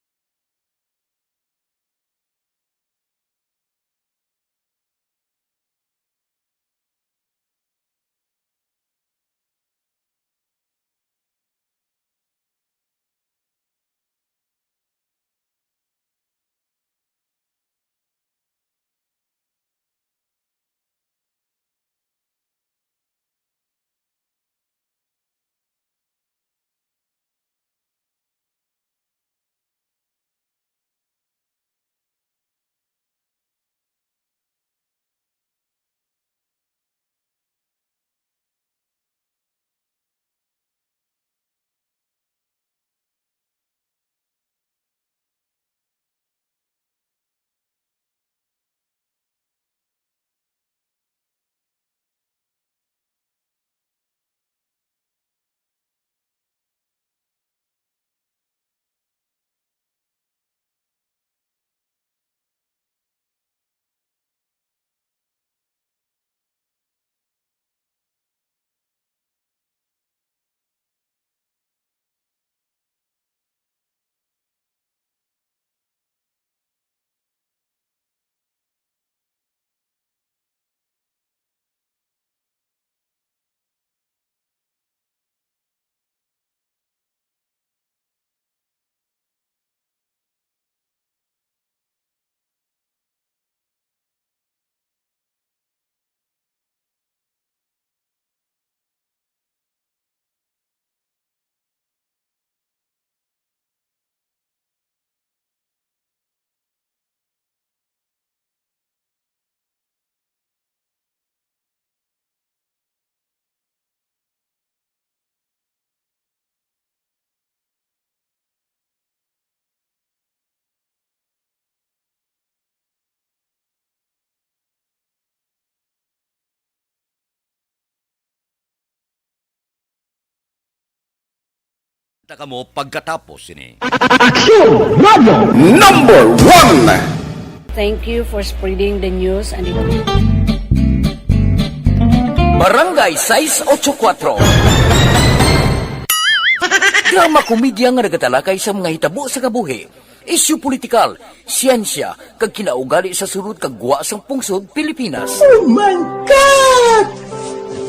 S1: Taka mo pagkatapos ini.
S17: Action Radio number 1.
S18: Thank you for spreading the news and it
S7: Barangay 684. Drama komedya nga nagatalakay sa mga hitabo sa kabuhi. Isyu politikal, siyensya, kag kinaugali sa sunod kag guwa sang pungsod Pilipinas.
S17: Oh my God!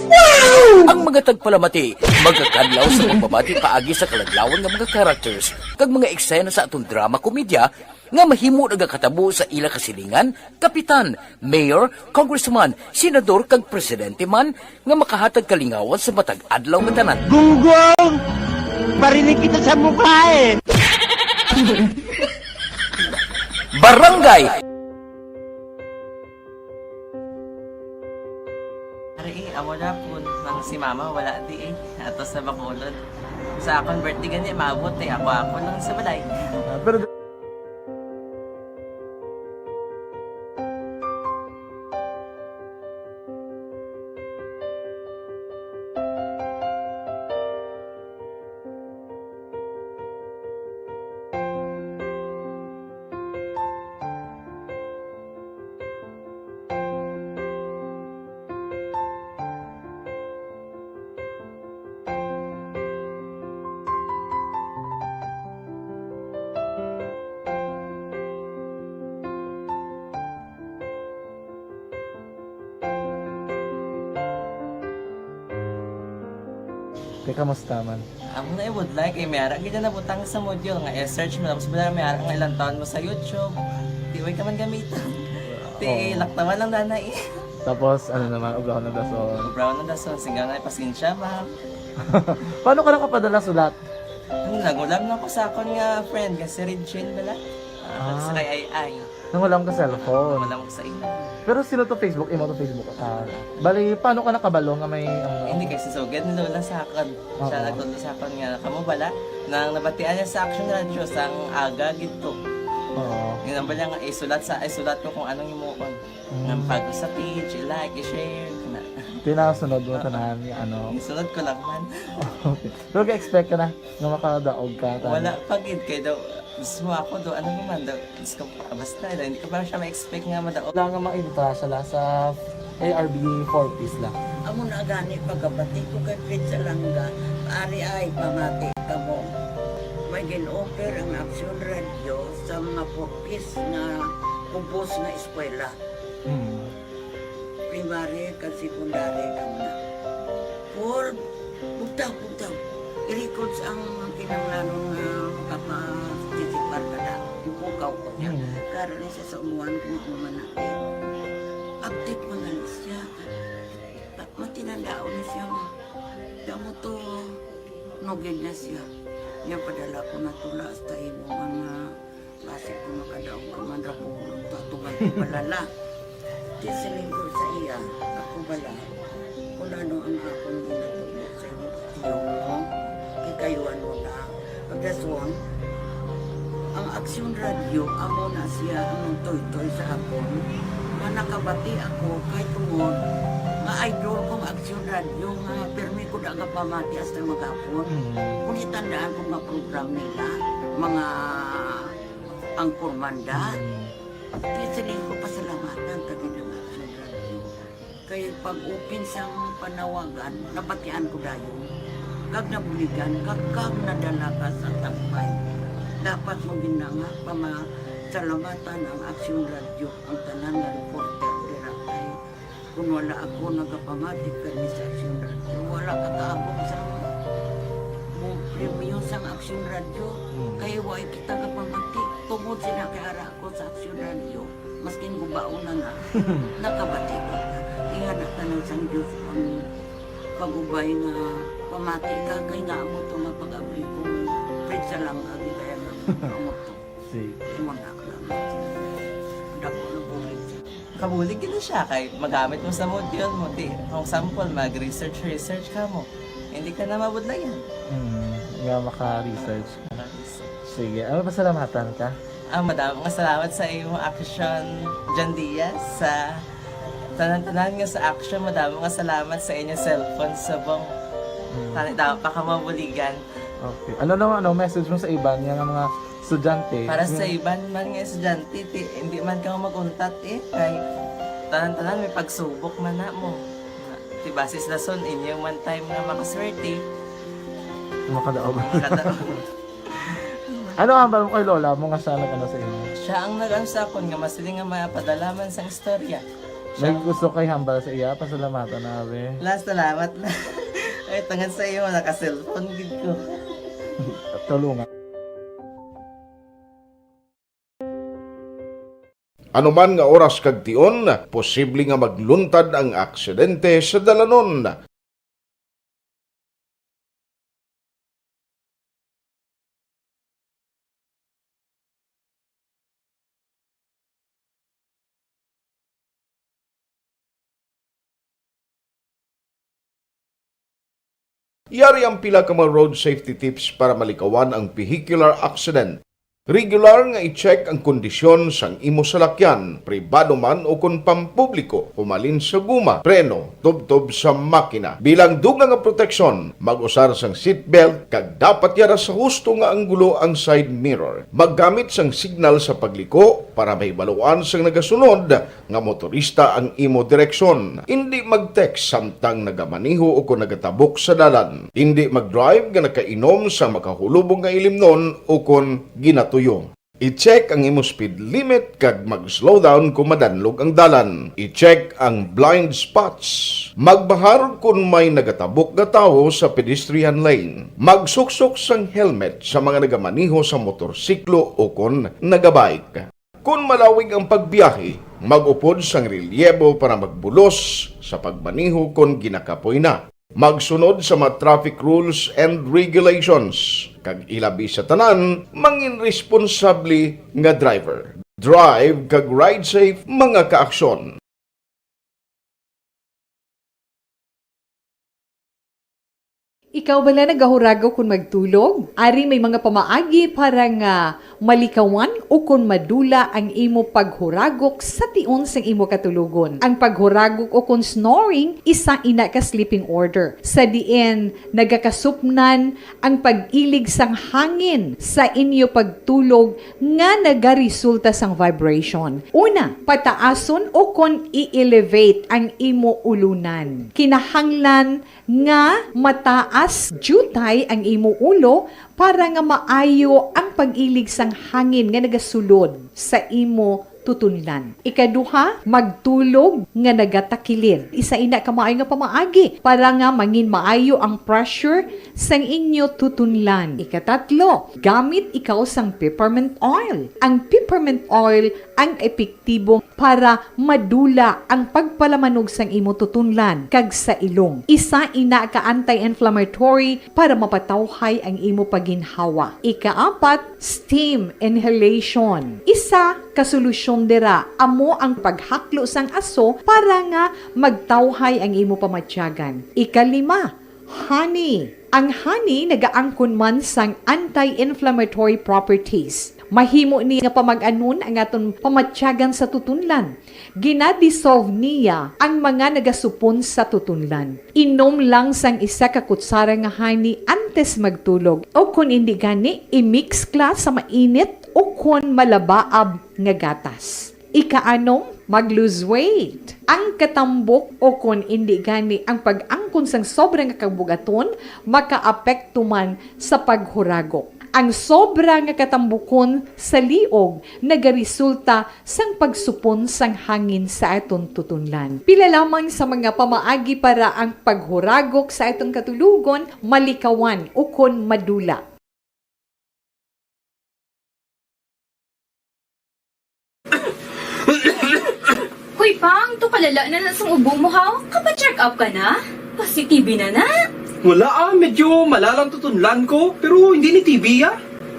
S17: Wow!
S7: Ang mga tagpalamati, magkakadlaw sa pagbabati paagi sa kalaglawan ng mga characters kag mga eksena sa atong drama komedya nga mahimo nagakatabo sa ila kasilingan, kapitan, mayor, congressman, senador kag presidente man nga makahatag kalingawan sa matag adlaw nga tanan.
S4: Gunggong! Barinig kita sa mukha eh!
S7: Barangay!
S14: Amo na po nang si mama wala di ato sa Bacolod. Sa akong birthday gani maabot ako nang sa balay.
S6: Pero kamusta man?
S14: Amo na would like mayara gid na butang sa module nga i-search mo tapos bala mayara nga ilang taon mo sa YouTube. Di way ka man gamitan. Ti laktawan lang nanay.
S6: Tapos ano naman, brown na dason.
S14: Brown na dason singa na pasensya ma'am.
S6: Paano ka nakapadala sulat?
S14: Nagulam na ko sa akon nga friend kasi Regine bala. Sa kay ay.
S6: Nangulam ka cellphone.
S14: Nangulam ko sa ina.
S6: Pero sino to Facebook? Imo to Facebook. Bali, paano ka nakabalo nga may...
S14: Hindi kasi sugad ni Lola sa akin. Siya nagtulo sa akin nga, kamo bala, nang nabatian niya sa Action Radio sang aga gito.
S6: Oo.
S14: Yung nang bala nga, isulat ko kung anong imukon. Nang pag sa page, i-like, i-share.
S6: Tinasunod mo tanan ano.
S14: Isunod ko lang man.
S6: Okay. Pero ka-expect ka na na makadaog ka.
S14: Wala, pagid kayo daw. Gusto mo ako do, ano naman daw, basta, hindi ko parang siya ma-expect nga madaog.
S6: Wala nga makita siya sa ARB 40s lang.
S15: Amo na gani pagkabati ko kay Fritz Alanga, ari ay pamati ka mo. May gin-offer ang Action Radio sa mga purpose na kubos na eskwela. Primary kag secondary ka na. For bugtaw. I-record ang kinanglanong kapasisipar ka na. Ipukaw ko niya. Karoon siya sa umuwan kung umanaki. Update mga siya. Matinandao na siya. Damo to, nogin na siya. Yan padala ko na tula sa imo mga klase ko makadaong kamandra po. Tatugan ko balala. Tisiling ko sa iya. Ako bala. Kung ano ang akong ginatulog sa iyo. Ikayuan mo na. Pagdaswang, ang Action Radio, amo na siya ang toy-toy sa akon. Manakabati ako kay tungod nga idol kong Action Radio nga permi ko na pamati hasta magapon. Kung itandaan ko nga program nila, mga angkor manda, tisiling ko pasalamatan tagi ng Action Radio. Kaya pag-open sang panawagan, nabatian ko dayon. Kag nabuligan, kag nadala ka sa tampay. Dapat mo ginanga pamasalamatan ang Action Radio, ang tanan nga reporter dirakay. Kung wala ako nagapamati kami sa Action Radio, wala ka kaabot sa premium sa Action Radio. Kaya wala kita kapamati. Tungod sila kaya ako sa Action Radio. Maskin gubaon na nga, nakabati ko. Iyan na tanong sa Diyos ang pag-ubay nga pamati ka kay nga mo ito nga pag-abay kong Fritz lang agi kaya nga mo ito. Sige. Imunak lang. Dako na bulig.
S14: Kabulig gina siya kay magamit mo sa module mo. Kung sample, mag-research ka mo. Hindi ka na mabudlayan.
S6: Nga maka-research. Sige. Ano pasalamatan ka?
S14: Madaming salamat sa iyong Action John Diaz sa tanan-tanan nga sa Action. Madaming salamat sa inyong cellphone sa bong dapat pa ka mabuligan.
S6: Okay. Ano naman, message mo sa iba niya nga mga estudyante?
S14: Para sa iban man nga estudyante, hindi man ka maguntat kay tanan-tanan may pagsubok man na mo. Ti basis lason inyo man time nga makaswerte.
S6: Makadaog. Ano ang mo kay Lola mo nga sa nag-ano sa inyo?
S14: Siya ang nag-ansakon nga masiling nga mapadalaman sang istorya.
S6: May gusto kay hambal sa iya, pasalamatan na be.
S14: Last salamat na. Ay tangan sa iyo naka-cellphone gid ko.
S6: Tulungan.
S8: Anuman nga oras kag tion, posible nga magluntad ang aksidente sa dalanon. Yari ang pila ka mga road safety tips para malikawan ang vehicular accident. Regular nga i-check ang kondisyon sang imo salakyan, pribado man o kung pampubliko, humalin sa guma, preno, tubtob sa makina. Bilang dugang nga proteksyon, mag-usar sang seatbelt kag dapat yara sa husto nga anggulo ang side mirror. Maggamit sang signal sa pagliko para mahibaluan sang nagasunod nga motorista ang imo direksyon. Hindi mag-text samtang nagamaniho o kung nagatabok sa dalan. Hindi mag-drive nga nakainom sa makahulubong nga ilimnon o kung ginato tuyo. I-check ang imo speed limit kag mag-slow down kung madanlog ang dalan. I-check ang blind spots. Magbahar kung may nagatabok na tao sa pedestrian lane. Magsuksok sang helmet sa mga nagamaniho sa motorsiklo o kung nagabike. Kung malawig ang pagbiyahe, mag-upod sang relyebo para magbulos sa pagmaniho kung ginakapoy na. Magsunod sa mga traffic rules and regulations. Kag ilabi sa tanan, mangin responsable nga driver. Drive kag ride safe mga kaaksyon.
S9: Ikaw bala nagahuragaw kung magtulog? Ari may mga pamaagi para nga malikawan o kung madula ang imo paghuragok sa tion sang imo katulugon. Ang paghuragok o kung snoring, isa ina ka sleeping order. Sa diin, nagakasupnan ang pag-ilig sang hangin sa inyo pagtulog nga nagaresulta sang vibration. Una, pataason o kung i-elevate ang imo ulunan. Kinahanglan nga mataas jutay ang imo ulo para nga maayo ang pag-ilig sang hangin nga nagasulod sa imo tutunlan. Ikaduha, magtulog nga nagatakilid. Isa ina ka maayo nga pamaagi para nga mangin maayo ang pressure sang inyo tutunlan. Ikatatlo, gamit ikaw sang peppermint oil. Ang peppermint oil ang epektibo para madula ang pagpalamanog sang imo tutunlan kag sa ilong. Isa ina ka anti-inflammatory para mapatawhay ang imo paginhawa. Ikaapat, steam inhalation. Isa ka solusyon dira amo ang paghaklo sang aso para nga magtawhay ang imo pamatyagan. Ikalima, honey. Ang honey nagaangkon man sang anti-inflammatory properties. Mahimo ni nga pamag-anon ang aton pamatyagan sa tutunlan. Ginadissolve niya ang mga nagasupon sa tutunlan. Inom lang sang isa ka kutsara nga honey antes magtulog. O kung hindi gani, i-mix kla sa mainit o kung malabaab nga gatas. Ikaanom, mag-lose weight. Ang katambok o kung hindi gani ang pag-angkon sang sobrang kabugaton, makaapekto man sa paghuragok. Ang sobra nga katambukon sa liog nagaresulta sang pagsupon sang hangin sa aton tutunlan. Pila lamang sa mga pamaagi para ang paghuragok sa aton katulugon malikawan o kon madula.
S5: Hoy pang, to kalala na sang ubo mo ha? Kapa-check up ka na? Positibe na na?
S3: Wala medyo malalang tutunlan ko, pero hindi ni TB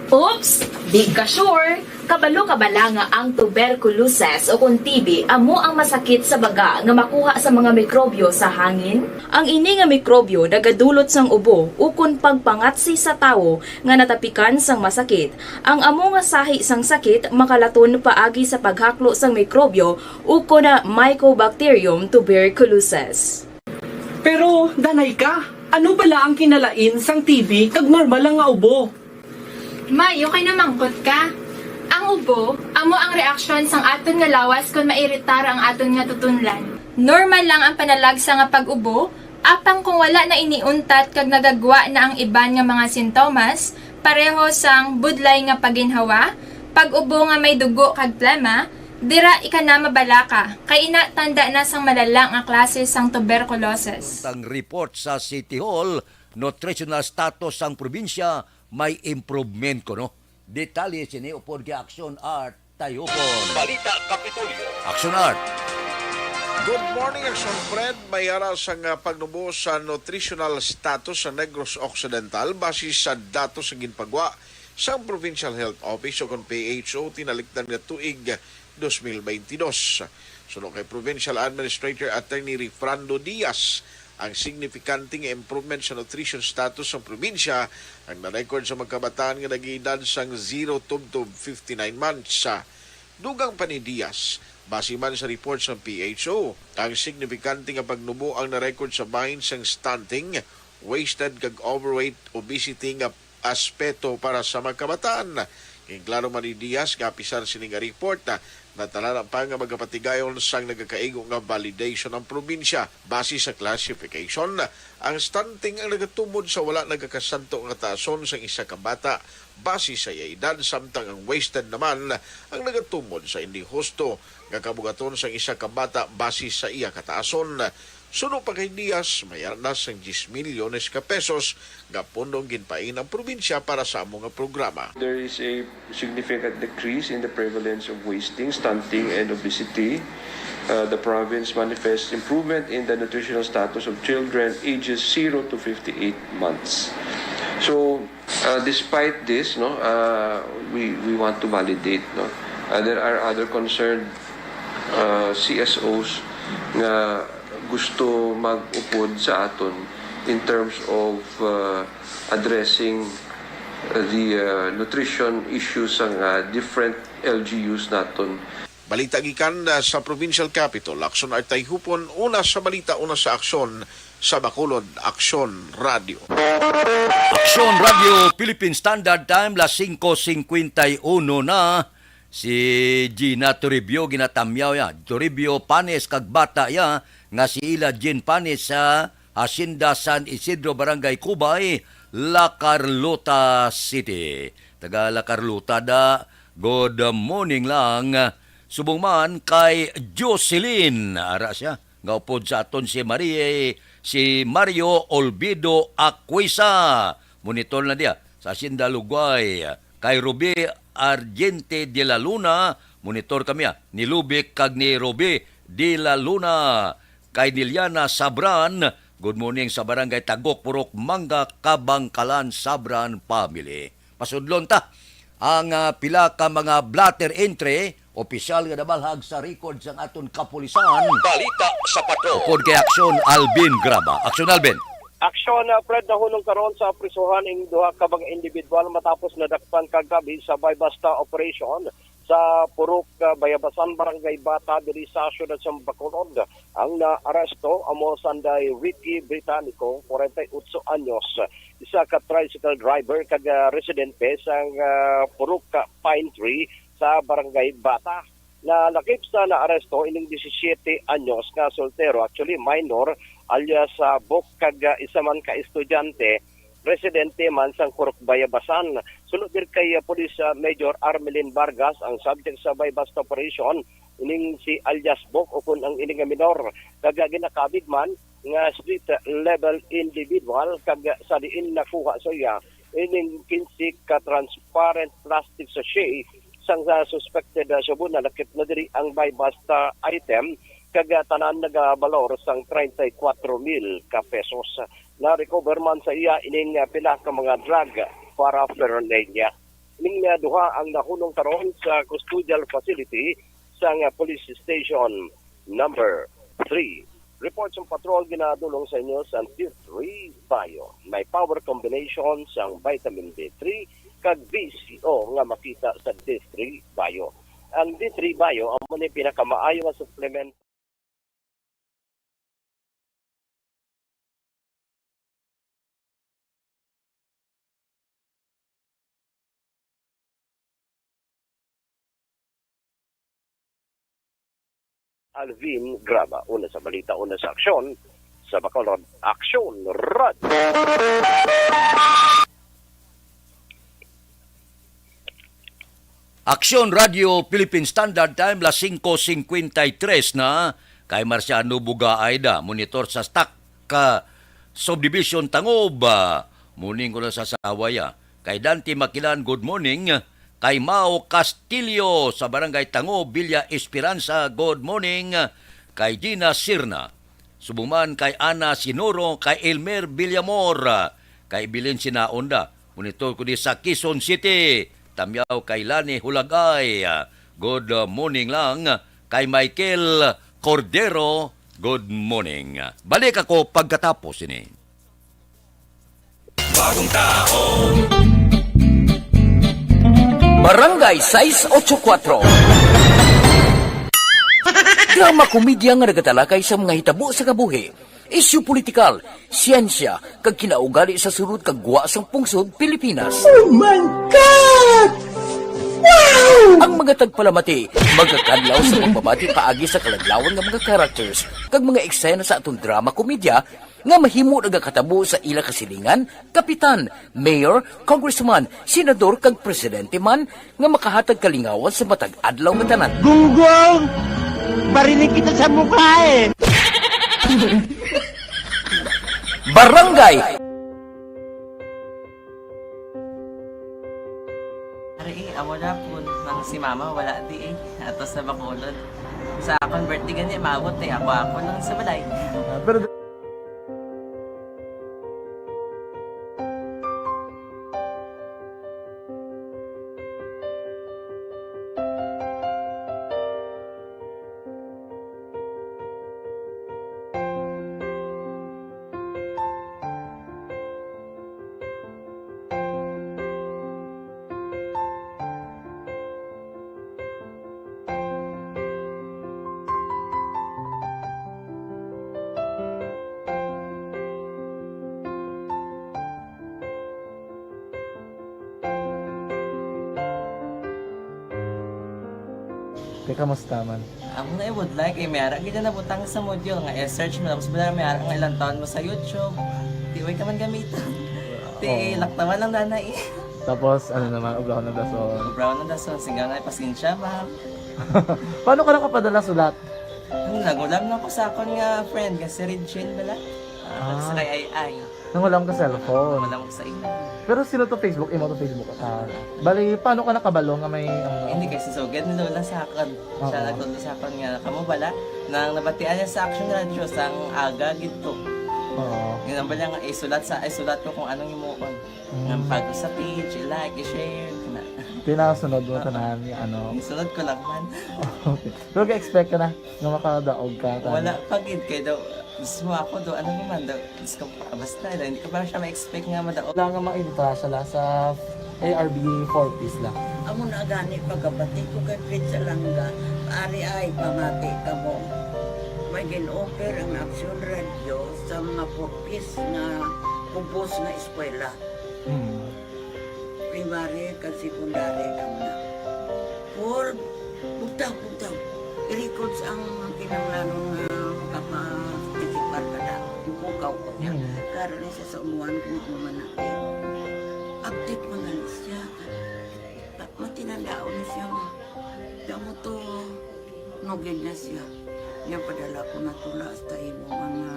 S5: Oops! Di ka sure. Kabalo kabala nga ang tuberculosis o kung TB amo ang masakit sa baga nga makuha sa mga mikrobyo sa hangin. Ang ini nga mikrobyo nagadulot sang ubo o kung pagpangatsi sa tawo nga natapikan sang masakit. Ang amo nga sahi sang sakit makalaton paagi sa paghaklo sang mikrobyo o kung na Mycobacterium tuberculosis.
S3: Pero danay ka. Ano bala ang kinalain sang TV kag normal lang nga ubo?
S2: Mayo kay namangkot ka. Ang ubo, amo ang reaksyon sang aton nga lawas kung mairitar ang aton nga tutunlan. Normal lang ang panalagsa nga pag-ubo, apang kung wala na iniuntat kag nagagwa na ang iban nga mga sintomas, pareho sang budlay nga paginhawa, pag-ubo nga may dugo kag plema, dira ika na mabalaka, kay ina tanda na sang malala nga klase sang tuberculosis.
S1: Ang report sa City Hall, nutritional status sang probinsya may improvement ko, no? Detalye sini upod kay Action Art tayo po. Balita Kapitolyo. Action Art.
S8: Good morning, Action Fred. Mayara sa pagnubo sa nutritional status sa Negros Occidental base sa datos sa ginpagwa sa Provincial Health Office o kung PHO tinalikdan nga tuig 2022. Sunod kay Provincial Administrator Attorney Rifrando Diaz, ang signifikanting improvement sa nutrition status ng probinsya ang na-record sa magkabataan nga nag-iedad sang 0 to 59 months. Dugang pa ni Diaz, base man sa report sa PHO, ang signifikante nga pagnubo ang na-record sa bahin sang stunting, wasted kag overweight, obesity nga aspeto para sa magkabataan. Klaro man ni Diaz, kapisan sining report na natalaran pa nga magkapatigayon sang nagakaigo nga validation ng probinsya. Base sa classification, ang stunting ang nagatumod sa wala nagakasanto nga taason sang isa ka bata base sa edad, samtang ang wasted naman ang nagatumod sa hindi husto nga kabugaton sang isa ka bata base sa iya kataason. Suno pa kay Diaz, mayroon na sang 10 milyones ka pesos nga pundong ginpain ang probinsya para sa among programa.
S16: There is a significant decrease in the prevalence of wasting, stunting, and obesity. The province manifests improvement in the nutritional status of children ages 0 to 58 months. So, despite this, we want to validate. There are other concerned CSOs na gusto mag-upod sa aton in terms of addressing the nutrition issues ng different LGUs naton.
S8: Balita gikan sa Provincial Capital, Action Art Tayhupon, una sa balita, una sa aksyon sa Bacolod, Action Radio.
S1: Action Radio Philippine Standard Time, las 5:51 na. Si Gina Toribio ginatamyaw ya. Toribio Panes kag bata ya nga si Ila Jean Panes sa Hacienda San Isidro, Barangay Cubay, La Carlota City. Taga La Carlota da. Good morning lang. Subong man kay Jocelyn. Ara siya. Gaupod sa aton si Mario Olvido Aquisa. Monitor na dia sa Hacienda Lugay. Kay Ruby Argente de la Luna, monitor kami ni Lubic kag ni Ruby de la Luna. Kay Niliana Sabran, good morning sa Barangay Tagok, Purok Mangga, Kabangkalan, Sabran Family. Pasudlon ta, ang pila ka mga blatter entry, opisyal nga nabalhag sa record sang aton kapulisan. Balita sa Patrol. Upod kay Aksyon Alvin Graba. Aksyon Alvin.
S20: Aksyon na Fred nahunong karon sa prisuhan ng duha ka mga individual matapos nadakpan kagabi sa Baybasta operation sa Purok Bayabasan, Barangay Bata, diri sa siyudad sa Bacolod. Ang naaresto amo sanday Ricky Britannico, 48 anyos, isa ka tricycle driver kag residente sang Purok Pine Tree sa Barangay Bata. Na lakip sa naaresto ining 17 anyos nga soltero, actually minor, alias Bok kag isa man ka estudyante, residente man sang Purok Bayabasan. Sunod dir kay Police Major Armelin Vargas, ang subject sa Baybasta operation, ining si alias Bok o kun ang ining minor, kag ginakabig man nga street level individual kag sa diin nakuha sa iya ining 15 ka transparent plastic sachet sang suspected subon na lakip na diri ang Baybasta item kag tanan nagabalor sang 34,000 ka pesos. Na-recover man sa iya ining pila ka mga drug para paraphernalia. Ining duha ang nahunong karon sa custodial facility sang police station number 3. Reports ng patrol ginadulong sa inyo sa D3 Bio. May power combination sang vitamin D3 kag BCO nga makita sa D3 Bio. Ang D3 Bio amo ni pinakamaayo nga supplement Alvin Graba. Una sa balita, una sa aksyon. Sa Bacolod Aksyon Rad.
S1: Aksyon Radio Philippine Standard Time las 5:53 na kay Marciano Bugaay da monitor sa stock subdivision Tangob. Muning ko na sa sawaya. Kay Dante Makilan, good morning. Kay Mao Castillo sa Barangay Tangob, Villa Esperanza, good morning. Kay Gina Sirna. Subuman kay Ana Sinoro, kay Elmer Villamor, kay Bilin Sinaonda. Monitor ko di sa Quezon City. Tamyaw kay Lani Hulagay. Good morning lang. Kay Michael Cordero, good morning. Balik ako pagkatapos ini.
S7: Bagong tao. Barangay 684. Drama komedya nga nagatalakay sa mga hitabo sa kabuhi. Isyu politikal, siyensya, kag kinaugali sa surut kag guwasang pungsod Pilipinas.
S17: Oh my God! Wow!
S7: Ang mga tagpalamati, magkakadlaw sa pagbabati paagi sa kalaglawan ng mga characters kag mga eksena sa atong drama komedya nga mahimo nagakatabo sa ila kasilingan, kapitan, mayor, congressman, senador kag presidente man nga makahatag kalingawan sa matag adlaw nga tanan.
S4: Gunggong! Barinig kita sa mukha eh!
S7: Barangay!
S14: Ari, amo na po nang si mama wala di ato sa Bacolod. Sa akong birthday gani maabot ako lang sa balay.
S6: Pero kamusta man?
S14: Amo na would like mayara gid na butang sa module nga i-search mo tapos bala mayara nga ilang taon mo sa YouTube. Di way ka man gamitan. Ti laktawan lang nanay.
S6: Tapos ano naman, brown na dason.
S14: Brown na dason singaw na pasensya ma'am.
S6: Paano ka nakapadala sulat?
S14: Nagulam na ko sa akon nga friend nga si Regine bala. Nagsalay ay.
S6: Nangulam ka cellphone.
S14: Nangulam ko sa ina.
S6: Pero sino to Facebook? Imo to Facebook. Bali, paano ka nakabalo nga may...
S14: Hindi kasi sugad ni Lola sa akin. Siya nagtulo sa akin nga, kamo bala, nang nabatian niya sa Action Radio sang aga gito.
S6: Oo.
S14: Yun ang bala nga, isulat ko kung anong imuon. Ng pag sa page, i-like, i-share.
S6: Pinasunod mo tanan ni ano?
S14: Isunod ko lang man.
S6: Okay. Pero ka-expect ka na nga makadaog ka?
S14: Wala, pagid kayo daw. Gusto mo ako do, ano naman daw, basta, hindi ko parang siya ma-expect nga madaog.
S6: Wala nga makita siya sa ARB 4Ps lang.
S15: Amo na gani pagkabati ko kay Fritz Alanga, ari ay pamati ka mo. May gin-offer ang Action Radio sa mga 4Ps na kubos na eskwela. Primary kag secondary ka na. For bugtaw. I-record ang kinanglanong makapag-isipar ka na. Ipukaw ko niya. Karoon niya siya sa umuwan kung umanaki. Update mga siya. Matinandao na siya. Damo to, nugid na siya. Niya padala ko na tula hasta imo mga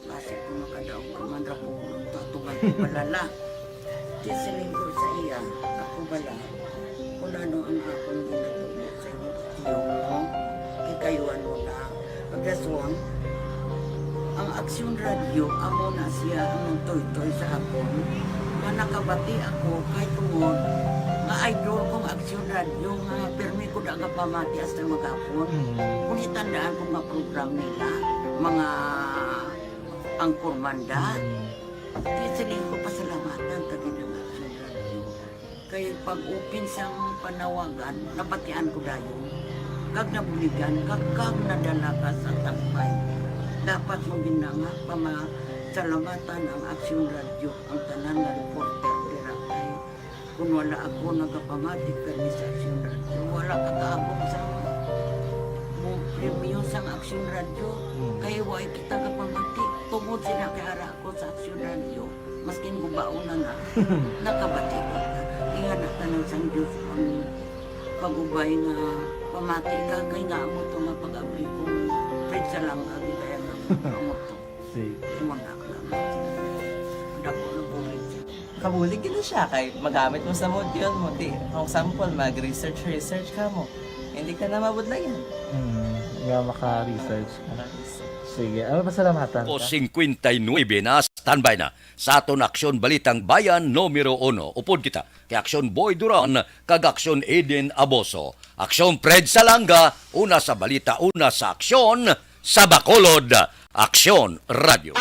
S15: klase ko makadaog ko man rapo ko tatugan ko balala. Tisiling ko sa iya, ako bala. Kung ano ang akong ginatulog sa iyo mo, ikayuan mo na. Pagkaswang, ang Action Radio, amo na siya ang toy-toy sa akon. Manakabati ako kay tungod nga idol kong Action Radio nga permi ko daga pamati hasta magapon. Kung itandaan ko nga program nila, mga angkor manda, tisiling ko pasalamatan tagi ng Action Radio. Kaya pag-open siyang panawagan, napatian ko dayon. Kag nabuligan, kag nadala ka sa tampay. Dapat mo ginanga pamasalamatan ang Action Radio, ang tanan na reporter dirakay. Kung wala ako nagapamati kami sa Action Radio, wala kakaabot sa premium sa Action Radio. Kaya wala kita kapamati. Tungod sila kay ara ko sa Action Radio. Maskin gubaon na nga. Nakabati ko. Inganak na ng San Diyos ang pag-ubay nga pamati ka. Kaya nga mo ito nga pag-abay kong Fred sa lang agi kaya nga mo ito. Imunak lang. Dako na bulit.
S14: Kabulig gina siya kay magamit mo sa module mo. Di, kung sample, mag-research ka mo. Hindi ka na mabudlayan.
S6: Nga maka-research ka. Sige, pasalamatan
S1: O 59 na standby na sa aton Aksyon Balitang Bayan numero 1. Upod kita kay Aksyon Boy Duran kag Aksyon Eden Aboso. Aksyon Fred Salanga, una sa balita, una sa aksyon sa Bacolod. Aksyon Radio.